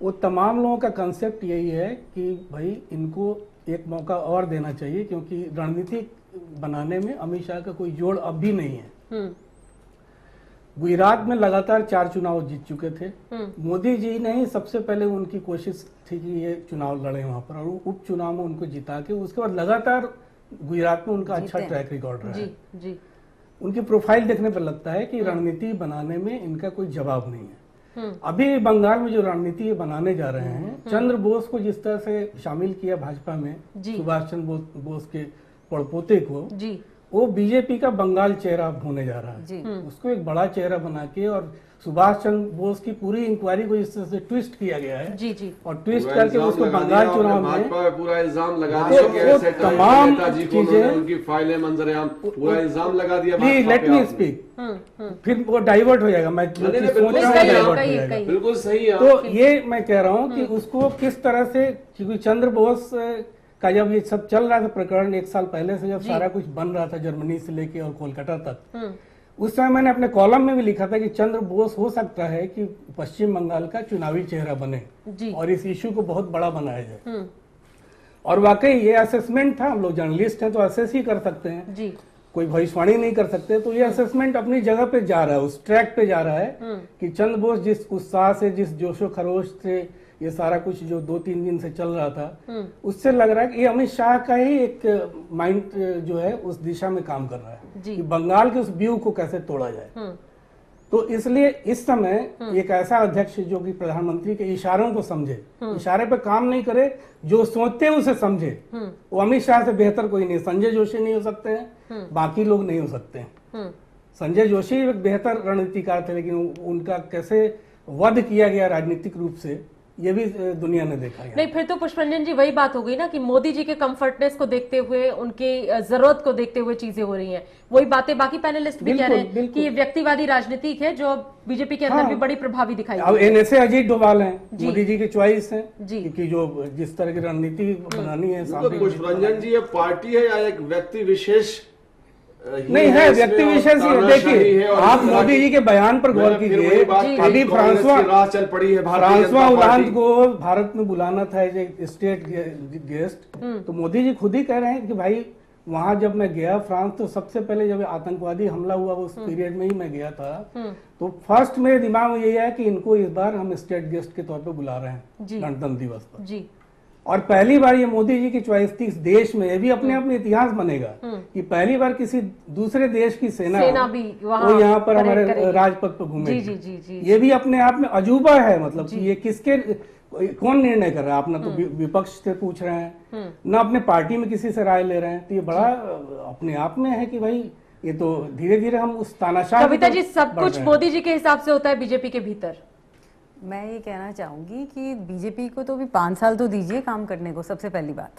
S5: वो तमाम लोगों का कंसेप्ट यही है कि भाई इनको एक मौका और देना चाहिए, क्योंकि रणनीति बनाने में अमित शाह का कोई जोड़ अब भी नहीं है। गुजरात में लगातार 4 चुनाव जीत चुके थे। मोदी जी ने ही सबसे पहले उनकी कोशिश थी कि ये चुनाव लड़े वहां पर, और उपचुनाव में उनको जिता के उसके बाद लगातार गुजरात में उनका अच्छा ट्रैक रिकॉर्ड रहा है।
S7: जी जी।
S5: उनकी प्रोफाइल देखने पर लगता है कि रणनीति बनाने में इनका कोई जवाब नहीं है। अभी बंगाल में जो रणनीति ये बनाने जा रहे हैं, चंद्र बोस को जिस तरह से शामिल किया भाजपा में,
S7: जी।
S5: सुभाष चंद्र बोस के पड़पोते को,
S7: जी
S5: वो बीजेपी का बंगाल चेहरा होने जा रहा
S2: जी।
S5: है। उसको एक बड़ा चेहरा बना के, और सुभाष चंद्र बोस की पूरी इंक्वायरी को इस तरह से ट्विस्ट किया गया है,
S7: जी जी।
S5: और ट्विस्ट करके उसको बंगाल चुनाव में
S4: भाजपा पे पूरा इल्जाम लगा
S5: तो
S4: दिया कि
S5: वो
S4: ऐसे
S5: तमाम
S4: नेताजी को
S5: चीजें-
S4: उन्होंने उनकी फाइलें मंजरेआम, पूरा इल्जाम लगा दिया।
S5: प्लीज
S4: भाजपा
S5: लेट
S4: पे
S5: मी
S4: आपने।
S5: स्पीक, फिर वो डाइवर्ट हो जाएगा। मैं जो
S4: नहीं,
S5: चीज
S4: नहीं,
S5: सोच
S4: बिल्कुल
S5: रहा हूँ
S4: सही है,
S5: डाइवर्ट हो
S7: कहिए,
S5: जाएगा।
S7: कहिए।
S4: बिल्कुल सही है।
S5: तो ये मैं कह रहा हूँ कि उसको किस तरह से, क्योंकि चंद्र बोस का जब ये सब चल रहा था प्रकरण, 1 साल पहले से जब सारा कुछ बन रहा था जर्मनी से लेके और कोलकाता तक, उस समय मैंने अपने कॉलम में भी लिखा था कि चंद्र बोस हो सकता है कि पश्चिम बंगाल का चुनावी चेहरा बने
S7: जी।
S5: और इस इशू को बहुत बड़ा बनाया जाए। और वाकई ये असेसमेंट था, हम लोग जर्नलिस्ट हैं तो असेस ही कर सकते हैं,
S7: जी
S5: कोई भविष्यवाणी नहीं कर सकते। तो ये असेसमेंट अपनी जगह पे जा रहा है, उस ट्रैक पे जा रहा है कि चंद्र बोस जिस उत्साह से, जिस जोशो खरोश से ये सारा कुछ जो 2-3 दिन से चल रहा था, उससे लग रहा है कि ये अमित शाह का ही एक माइंड जो है उस दिशा में काम कर रहा है
S7: जी।
S5: कि बंगाल के उस व्यू को कैसे तोड़ा जाए। तो इसलिए इस समय एक ऐसा अध्यक्ष जो कि प्रधानमंत्री के इशारों को समझे, इशारे पे काम नहीं करे, जो सोचते हैं उसे समझे, वो अमित शाह से बेहतर कोई नहीं। संजय जोशी नहीं हो सकते हैं, बाकी लोग नहीं हो सकते हैं। संजय जोशी एक बेहतर रणनीतिकार थे, लेकिन उनका कैसे वध किया गया राजनीतिक रूप से, ये भी दुनिया ने देखा है।
S7: नहीं, फिर तो पुष्परंजन जी वही बात हो गई ना कि मोदी जी के कंफर्टनेस को देखते हुए, उनकी जरूरत को देखते हुए चीजें हो रही हैं। वही बातें बाकी पैनलिस्ट भी कह रहे हैं कि ये व्यक्तिवादी राजनीति है जो बीजेपी के अंदर भी बड़ी प्रभावी दिखाई
S5: अब
S7: देती है।
S5: एनएसए अजीत डोभाल हैं, मोदी जी की चॉइस है
S7: जी।
S5: कि जो जिस तरह की रणनीति बनानी है,
S4: तो पुष्परंजन जी, ये पार्टी है या एक व्यक्ति विशेष
S5: नहीं है, व्यक्ति विशेष ही है। देखिए, आप मोदी जी के बयान पर गौर कीजिए। अभी
S4: चल पड़ी है
S5: फ्रांसवा होलांद को भारत में बुलाना था एज ए स्टेट गेस्ट, तो मोदी जी खुद ही कह रहे हैं कि भाई वहां जब मैं गया फ्रांस, तो सबसे पहले जब आतंकवादी हमला हुआ उस पीरियड में ही मैं गया था, तो फर्स्ट मेरे दिमाग में यही है कि इनको इस बार हम स्टेट गेस्ट के तौर पे बुला रहे हैं गणतंत्र दिवस पर जी। और पहली बार ये मोदी जी की चॉइस थी इस देश में, ये भी अपने आप में इतिहास बनेगा कि पहली बार किसी दूसरे देश की सेना भी वो यहाँ पर हमारे राजपथ पर घूमेगी। ये भी अपने आप में अजूबा है, मतलब कि ये किसके कौन निर्णय कर रहा है। आप ना तो विपक्ष से पूछ रहे हैं, ना अपने पार्टी में किसी से राय ले रहे हैं, तो ये बड़ा अपने आप में है कि भाई ये तो धीरे धीरे हम उस तानाशाह।
S7: कविता जी, सब कुछ मोदी जी के हिसाब से होता है बीजेपी के भीतर।
S2: मैं ये कहना चाहूंगी कि बीजेपी को तो भी 5 साल तो दीजिए काम करने को, सबसे पहली बात।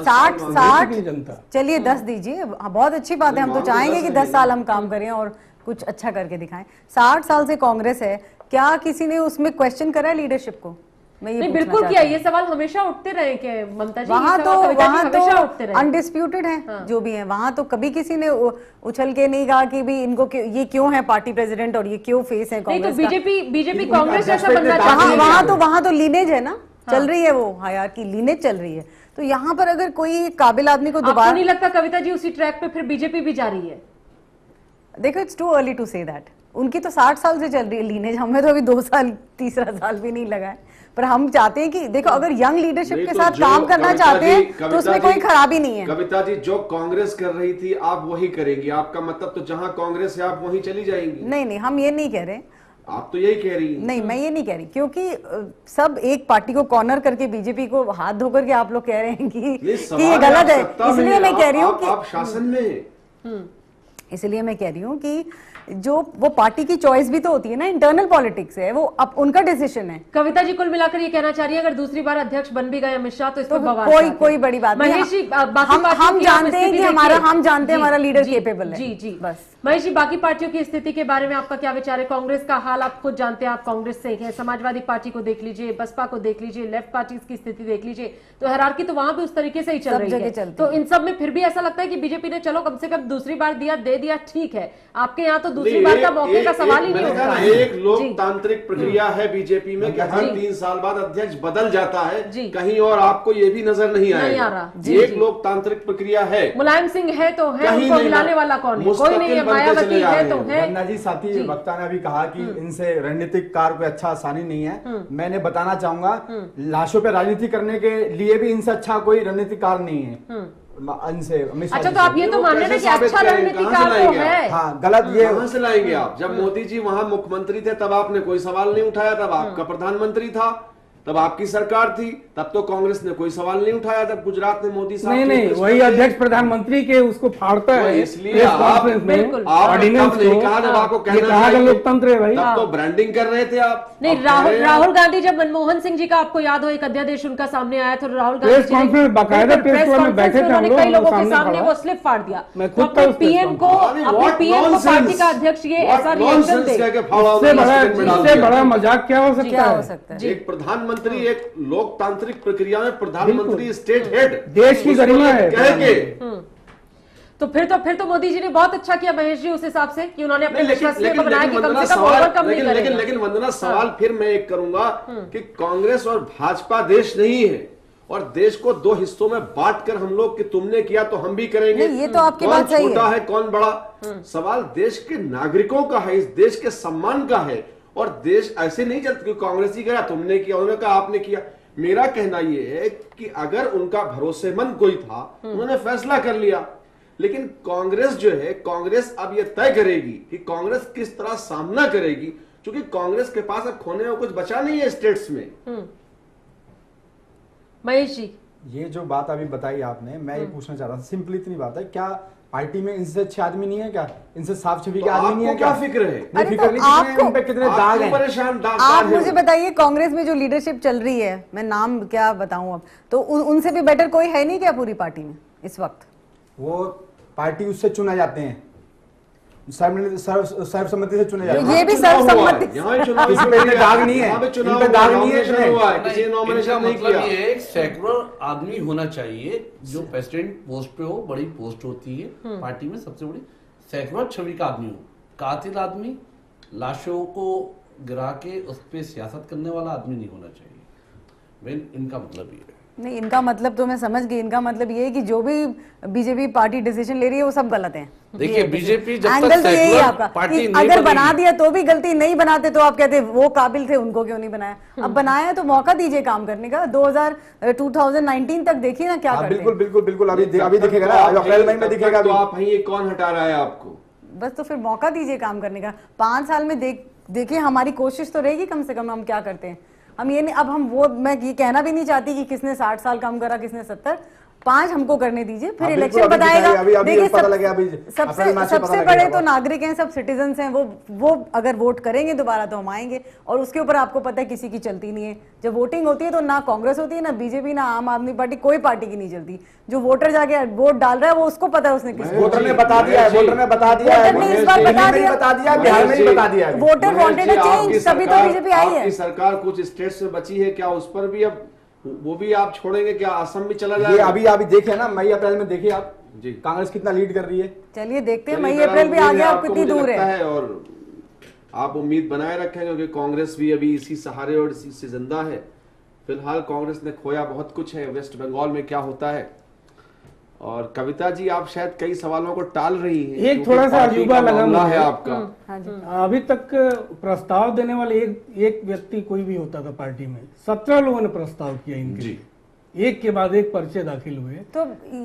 S2: 60 चलिए 10 दीजिए, बहुत अच्छी बात है, हम तो चाहेंगे कि 10 साल हम काम करें और कुछ अच्छा करके दिखाएं। 60 साल से कांग्रेस है, क्या किसी ने उसमें क्वेश्चन करा है लीडरशिप को?
S7: नहीं, बिल्कुल किया। ये सवाल हमेशा उठते रहे कि ममता जी, वहां तो
S2: अनडिस्प्यूटेड है। हाँ। जो भी है वहां तो कभी किसी ने उछल के नहीं कहा कि भी इनको ये क्यों है पार्टी प्रेसिडेंट और ये क्यों फेस है कांग्रेस।
S7: तो बीजेपी कांग्रेस जैसा बनना चाहती है।
S2: वहां तो लीनेज है ना, चल रही है वो हायरार्की, लीनेज चल रही है। तो यहाँ पर अगर कोई काबिल आदमी को दोबारा,
S7: नहीं लगता कविता जी उसी ट्रैक पे फिर बीजेपी भी जा रही है?
S2: देखो, it's too early to say that. उनकी तो 60 साल से चल रही है लीनेज, हमें तो अभी 2 साल, तीसरा साल भी नहीं लगा है। पर हम चाहते हैं कि देखो, अगर यंग लीडरशिप के साथ काम करना चाहते हैं तो उसमें कोई खराबी नहीं है।
S4: कविता जी, जो कांग्रेस कर रही थी आप वही करेंगी, आपका मतलब तो जहां कांग्रेस है आप वहीं चली जाएंगी?
S2: नहीं, हम ये नहीं कह रहे।
S4: आप तो यही कह रही हैं।
S2: नहीं, मैं ये नहीं कह रही, क्योंकि सब एक पार्टी को कॉर्नर करके बीजेपी को हाथ धोकर के आप लोग कह रहे हैं कि ये गलत है। इसलिए मैं कह रही हूँ कि
S4: आप शासन में,
S2: इसलिए मैं कह रही हूँ कि जो वो पार्टी की चॉइस भी तो होती है ना, इंटरनल पॉलिटिक्स है वो, अब उनका डिसीजन है।
S7: कविता जी कुल मिलाकर ये कहना चाह रही है अगर दूसरी बार अध्यक्ष बन भी गए अमित शाह तो इसमें बवाल
S2: कोई बड़ी बात नहीं। हम जानते हैं कि हमारा लीडर केपेबल है।
S7: जी बस महेश जी, बाकी पार्टियों की स्थिति के बारे में आपका क्या विचार है? कांग्रेस का हाल आप खुद जानते हैं, आप कांग्रेस से हैं। समाजवादी पार्टी को देख लीजिए, बसपा को देख लीजिए, लेफ्ट पार्टी की स्थिति देख लीजिए, तो हायरार्की तो वहां भी उस तरीके से ही चल रही है। तो इन सब में फिर भी ऐसा लगता है कि बीजेपी ने चलो कम से कम दूसरी बार दे दिया, ठीक है। आपके यहाँ तो दूसरी बार का मौके का सवाल ही नहीं होता।
S4: एक लोकतांत्रिक प्रक्रिया है बीजेपी में कि हर 3 साल बाद अध्यक्ष बदल जाता है, कहीं और आपको ये भी नजर नहीं आएगा। एक लोकतांत्रिक प्रक्रिया है।
S7: मुलायम सिंह है तो है, उनको मिलाने वाला कौन है? कोई नहीं है। मायावती है तो है।
S3: वंदना जी, साथी वक्ता ने अभी कहा कि इनसे रणनीतिक कार्य कोई अच्छा आसानी नहीं है। मैंने बताना चाहूंगा, लाशों पे राजनीति करने के लिए भी इनसे अच्छा कोई रणनीतिक कार्य नहीं है इनसे।
S7: अच्छा, तो आप ये तो मान रहे हैं कि अच्छा रणनीतिक कार्य तो है।
S3: हाँ, गलत ये
S4: कहां से लाएंगे आप? जब मोदी जी वहां मुख्यमंत्री थे तब आपने कोई सवाल नहीं उठाया, तब आपका प्रधानमंत्री था, तब आपकी सरकार थी, तब तो कांग्रेस ने कोई सवाल नहीं उठाया। तब गुजरात में मोदी साहब
S5: नहीं, वही अध्यक्ष प्रधानमंत्री के उसको फाड़ता है।
S4: इसलिए आपने कहा जब आपको कहना
S5: लोकतंत्र है भाई,
S4: तब तो ब्रांडिंग कर रहे थे आप।
S7: नहीं, राहुल गांधी, जब मनमोहन सिंह जी का आपको याद हो एक अध्यादेश उनका सामने आया था, राहुल गांधी कई लोगों के सामने वो स्लिप फाड़ दिया। पीएम को पार्टी का अध्यक्ष ये ऐसा रिएक्शन दे,
S5: इससे बड़ा मजाक क्या हो सकता है?
S4: एक प्रधानमंत्री, एक लोकतांत्रिक प्रक्रिया में प्रधानमंत्री स्टेट हेड,
S5: देश की गरिमा है
S4: कह के।
S7: तो फिर तो मोदी जी ने बहुत अच्छा किया महेश जी उस हिसाब से कि उन्होंने अपने फैसले को बनाया कि कम से कम ओवरकम नहीं करेगा।
S4: लेकिन वंदना, सवाल फिर मैं एक करूंगा कि कांग्रेस और भाजपा देश नहीं है, और देश को 2 हिस्सों में बांटकर हम लोग कि तुमने किया तो हम भी करेंगे।
S2: ये तो आपकी बात सही है।
S4: कौन छोटा है कौन बड़ा? सवाल देश के नागरिकों का है, इस देश के सम्मान का है। और देश ऐसे नहीं चलता कि कांग्रेस ही करा, तुमने किया, उन्होंने कहा आपने किया। मेरा कहना यह है कि अगर उनका भरोसेमंद कोई था, उन्होंने फैसला कर लिया। लेकिन कांग्रेस जो है, कांग्रेस अब यह तय करेगी कि कांग्रेस किस तरह सामना करेगी, क्योंकि कांग्रेस के पास अब खोने में कुछ बचा नहीं है स्टेट्स में।
S7: महेश जी,
S3: ये जो बात अभी बताई आपने, मैं ये पूछना चाह रहा था, सिंपल इतनी बात है, क्या पार्टी में इनसे अच्छे आदमी नहीं है क्या? इनसे साफ छवि के आदमी नहीं है क्या?
S4: फिक्र है?
S3: नहीं, फिक्र नहीं, उन पे कितने दाग हैं?
S4: परेशान
S2: आप मुझे बताइए, कांग्रेस में जो लीडरशिप चल रही है, मैं नाम क्या बताऊं अब, तो उनसे भी बेटर कोई है नहीं क्या पूरी पार्टी में इस वक्त?
S3: वो पार्टी उससे चुना जाते हैं, सर्वसम्मति से चुने जाते हैं।
S2: ये भी सर्वसम्मति,
S3: दाग नहीं है, दाग नहीं है,
S4: किसी नॉमिनेशन नहीं किया।
S6: एक सेकुलर आदमी होना चाहिए जो प्रेसिडेंट पोस्ट पे हो, बड़ी पोस्ट होती है पार्टी में, सबसे बड़ी सैकड़ों छवि का आदमी हूँ। कातिल आदमी, लाशों को गिरा के उस पर सियासत करने वाला आदमी नहीं होना चाहिए। मेन इनका मतलब ये है।
S2: नहीं, इनका मतलब तो मैं समझ गई। इनका मतलब ये है कि जो भी बीजेपी पार्टी डिसीजन ले रही है वो सब गलत है।
S6: देखिए बीजेपी जब
S2: एंगल
S6: तक
S2: तो यही है आपका
S6: पार्टी
S2: कि
S6: नहीं
S2: अगर
S6: बनेगी,
S2: बना दिया तो भी गलती, नहीं बनाते तो आप कहते वो काबिल थे, उनको क्यों नहीं बनाया। अब बनाया है तो मौका दीजिए काम करने का। 2019 तक देखिए ना क्या करते हैं।
S3: बिल्कुल बिल्कुल बिल्कुल, अभी दिखेगा ना, अप्रैल मई में दिखेगा।
S4: तो आप हैं, ये कौन हटा रहा है आपको?
S2: बस तो फिर मौका दीजिए काम करने का। 5 साल में देखिए हमारी कोशिश तो रहेगी कम से कम हम क्या करते हैं। हम ये नहीं, अब हम वो, मैं ये कहना भी नहीं चाहती कि किसने 60 साल कम करा, किसने 70, 5 हमको करने दीजिए, फिर इलेक्शन बताएगा। देखिए सबसे बड़े तो नागरिक हैं, सब सिटीजन्स हैं, वो अगर वोट करेंगे दोबारा तो हम आएंगे। और उसके ऊपर आपको पता है किसी की चलती नहीं है। जब वोटिंग होती है तो ना कांग्रेस होती है, ना बीजेपी, ना आम आदमी पार्टी, कोई पार्टी की नहीं चलती। जो वोटर जाके वोट डाल रहा है वो उसको पता है उसने किस
S3: वोटर ने बता दिया है, वोटर ने बता दिया है,
S2: वोटर ने इस बार बता दिया,
S3: बिहार में ही बता दिया है।
S2: वोटर वांटेड अ चेंज, तभी तो बीजेपी आई है।
S4: आपकी सरकार कुछ स्टेट्स में बची है क्या, उस पर भी अब वो भी आप छोड़ेंगे क्या? असम भी चला जाएगा?
S3: ये अभी देखे ना, मई अप्रैल में देखिए आप जी कांग्रेस कितना लीड कर रही है।
S2: चलिए देखते हैं मई अप्रैल भी आ गया, अब कितनी दूर है।
S4: और आप उम्मीद बनाए रखें क्योंकि कांग्रेस भी अभी इसी सहारे और इसी से जिंदा है। फिलहाल कांग्रेस ने खोया बहुत कुछ है। वेस्ट बंगाल में क्या होता है, और कविता जी आप शायद कई सवालों को टाल रही हैं।
S5: एक थोड़ा सा अजूबा लगा
S4: मामला
S5: मुझे
S4: है आपका।
S5: अभी तक प्रस्ताव देने वाले एक व्यक्ति कोई भी होता था पार्टी में, 17 लोगों ने प्रस्ताव किया इनके लिए। एक के बाद एक पर्चे दाखिल हुए। तो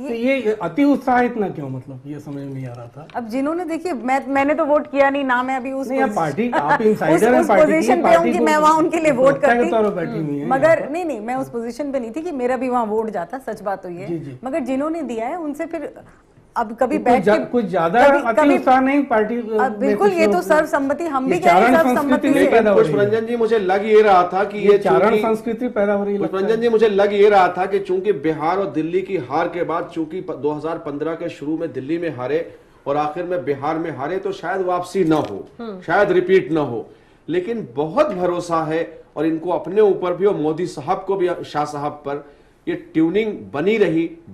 S5: ये अति उत्साहित ना क्यों, मतलब ये समझ में नहीं आ रहा था।
S2: अब जिन्होंने, देखिए मैंने तो वोट किया नहीं ना, मैं अभी उस
S5: पार्टी, आप इंसाइडर हैं पार्टी
S2: पोजीशन पे हूं कि मैं वहां उनके लिए वोट करती,
S5: बैठी हुई है।
S2: मगर नहीं, मैं उस पोजीशन पे नहीं थी कि मेरा भी वहां वोट जाता, सच बात तो ये। मगर जिन्होंने दिया है उनसे फिर अब कभी बैठ के
S5: कुछ ज्यादा अति उत्साह नहीं पार्टी।
S2: बिल्कुल, ये तो सर्वसम्मति, हम भी कह रहे हैं सर्वसम्मति से।
S4: पुष्परंजन जी मुझे लग ये रहा था कि ये
S5: चारण संस्कृति पैदा हो रही है।
S4: पुष्परंजन जी मुझे लग ये रहा था कि चूंकि बिहार और दिल्ली की हार के बाद, चूंकि 2015 के शुरू में दिल्ली में हारे और आखिर में बिहार में हारे, तो शायद वापसी न हो, शायद रिपीट न हो। लेकिन बहुत भरोसा है और इनको अपने ऊपर भी और मोदी साहब को भी, शाह साहब पर, ये ट्यूनिंग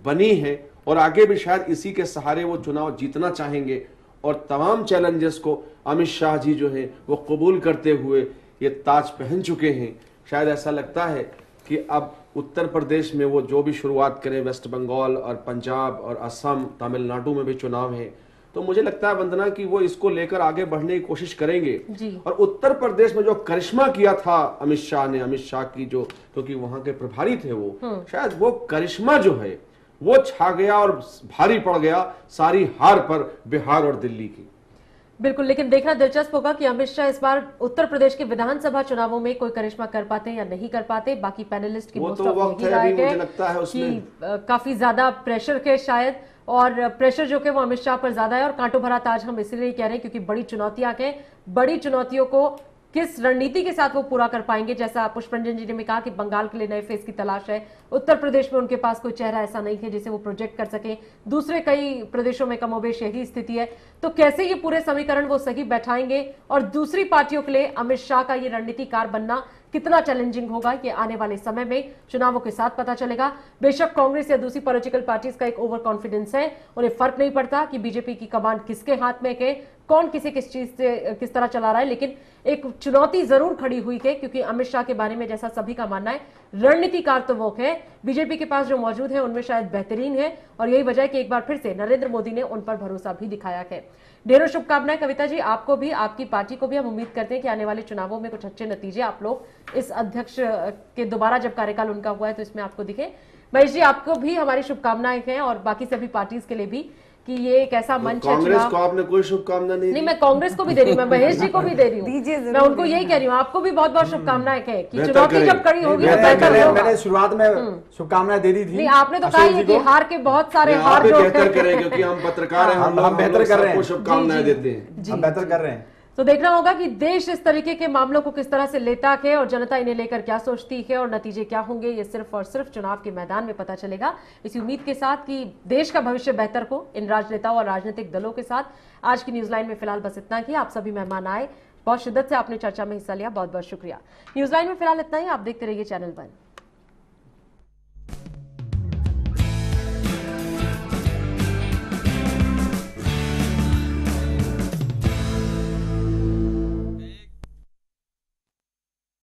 S4: बनी है और आगे भी शायद इसी के सहारे वो चुनाव जीतना चाहेंगे। और तमाम चैलेंजेस को अमित शाह जी जो हैं वो कबूल करते हुए ये ताज पहन चुके हैं। शायद ऐसा लगता है कि अब उत्तर प्रदेश में वो जो भी शुरुआत करें, वेस्ट बंगाल और पंजाब और असम, तमिलनाडु में भी चुनाव है, तो मुझे लगता है वंदना कि वो इसको लेकर आगे बढ़ने की कोशिश करेंगे। और उत्तर प्रदेश में जो करिश्मा किया था अमित शाह की, जो क्योंकि वहां के प्रभारी थे वो, शायद वो करिश्मा जो है वो छा गया और भारी पड़ गया सारी हार पर बिहार और दिल्ली की।
S7: बिल्कुल, लेकिन देखना दिलचस्प होगा कि अमित शाह इस बार उत्तर प्रदेश के विधानसभा चुनावों में कोई करिश्मा कर पाते या नहीं कर पाते। बाकी पैनलिस्ट की
S4: वो तो वक्त है, अभी मुझे लगता है उसमें
S7: काफी ज्यादा प्रेशर के शायद, और प्रेशर जो कि वो अमित शाह पर ज्यादा है। और कांटो भरा ताज हम इसलिए कह रहे हैं क्योंकि बड़ी चुनौतियां हैं, बड़ी चुनौतियों को किस रणनीति के साथ वो पूरा कर पाएंगे। जैसा पुष्परंजन जी ने भी कहा कि बंगाल के लिए नए फेस की तलाश है, उत्तर प्रदेश में उनके पास कोई चेहरा ऐसा नहीं है जिसे वो प्रोजेक्ट कर सके, दूसरे कई प्रदेशों में कमोबेश यही स्थिति है। तो कैसे ये पूरे समीकरण वो सही बैठाएंगे और दूसरी पार्टियों के लिए अमित शाह का ये रणनीतिकार बनना कितना चैलेंजिंग होगा, ये आने वाले समय में चुनावों के साथ पता चलेगा। बेशक कांग्रेस या दूसरी पॉलिटिकल पार्टीज का एक ओवर कॉन्फिडेंस है, उन्हें फर्क नहीं पड़ता कि बीजेपी की कमान किसके हाथ में है, कौन किसी किस चीज से किस तरह चला रहा है। लेकिन एक चुनौती जरूर खड़ी हुई है क्योंकि अमित शाह के बारे में जैसा सभी का मानना है, रणनीतिकार तो वो है, बीजेपी के पास जो मौजूद है उनमें शायद बेहतरीन है। और यही वजह है कि एक बार फिर से नरेंद्र मोदी ने उन पर भरोसा भी दिखाया है। ढेरों शुभकामनाएं कविता जी, आपको भी, आपकी पार्टी को भी। हम उम्मीद करते हैं कि आने वाले चुनावों में कुछ अच्छे नतीजे आप लोग इस अध्यक्ष के दोबारा जब कार्यकाल उनका हुआ है तो इसमें आपको दिखे। महेश जी, आपको भी हमारी शुभकामनाएं हैं और बाकी सभी पार्टीज के लिए भी कि ये एक ऐसा मंच है।
S4: कांग्रेस को आपने कोई शुभकामना नहीं?
S7: मैं कांग्रेस को भी दे रही हूँ, मैं महेश जी को भी दे रही हूँ, मैं उनको यही कह रही हूँ, आपको भी बहुत बहुत शुभकामनाएं हैं कि चुनौती जब कड़ी होगी तो बेहतर होगा।
S3: मैंने शुरुआत में शुभकामनाएं दे दी थी।
S7: नहीं, आपने तो कहा है कि हार के बहुत सारे हार जो
S4: बेहतर करें क्योंकि हम पत्रकार हैं, हम
S3: बेहतर कर रहे हैं,
S4: शुभकामनाएं देते हैं,
S3: हम बेहतर कर रहे हैं।
S7: तो देखना होगा कि देश इस तरीके के मामलों को किस तरह से लेता है और जनता इन्हें लेकर क्या सोचती है और नतीजे क्या होंगे, ये सिर्फ और सिर्फ चुनाव के मैदान में पता चलेगा। इसी उम्मीद के साथ कि देश का भविष्य बेहतर हो इन राजनेताओं और राजनीतिक दलों के साथ। आज की न्यूज लाइन में फिलहाल बस इतना ही। आप सभी मेहमान आए, बहुत शिद्दत से आपने चर्चा में हिस्सा लिया, बहुत बहुत शुक्रिया। न्यूज लाइन में फिलहाल इतना ही। आप देखते रहिए चैनल 1।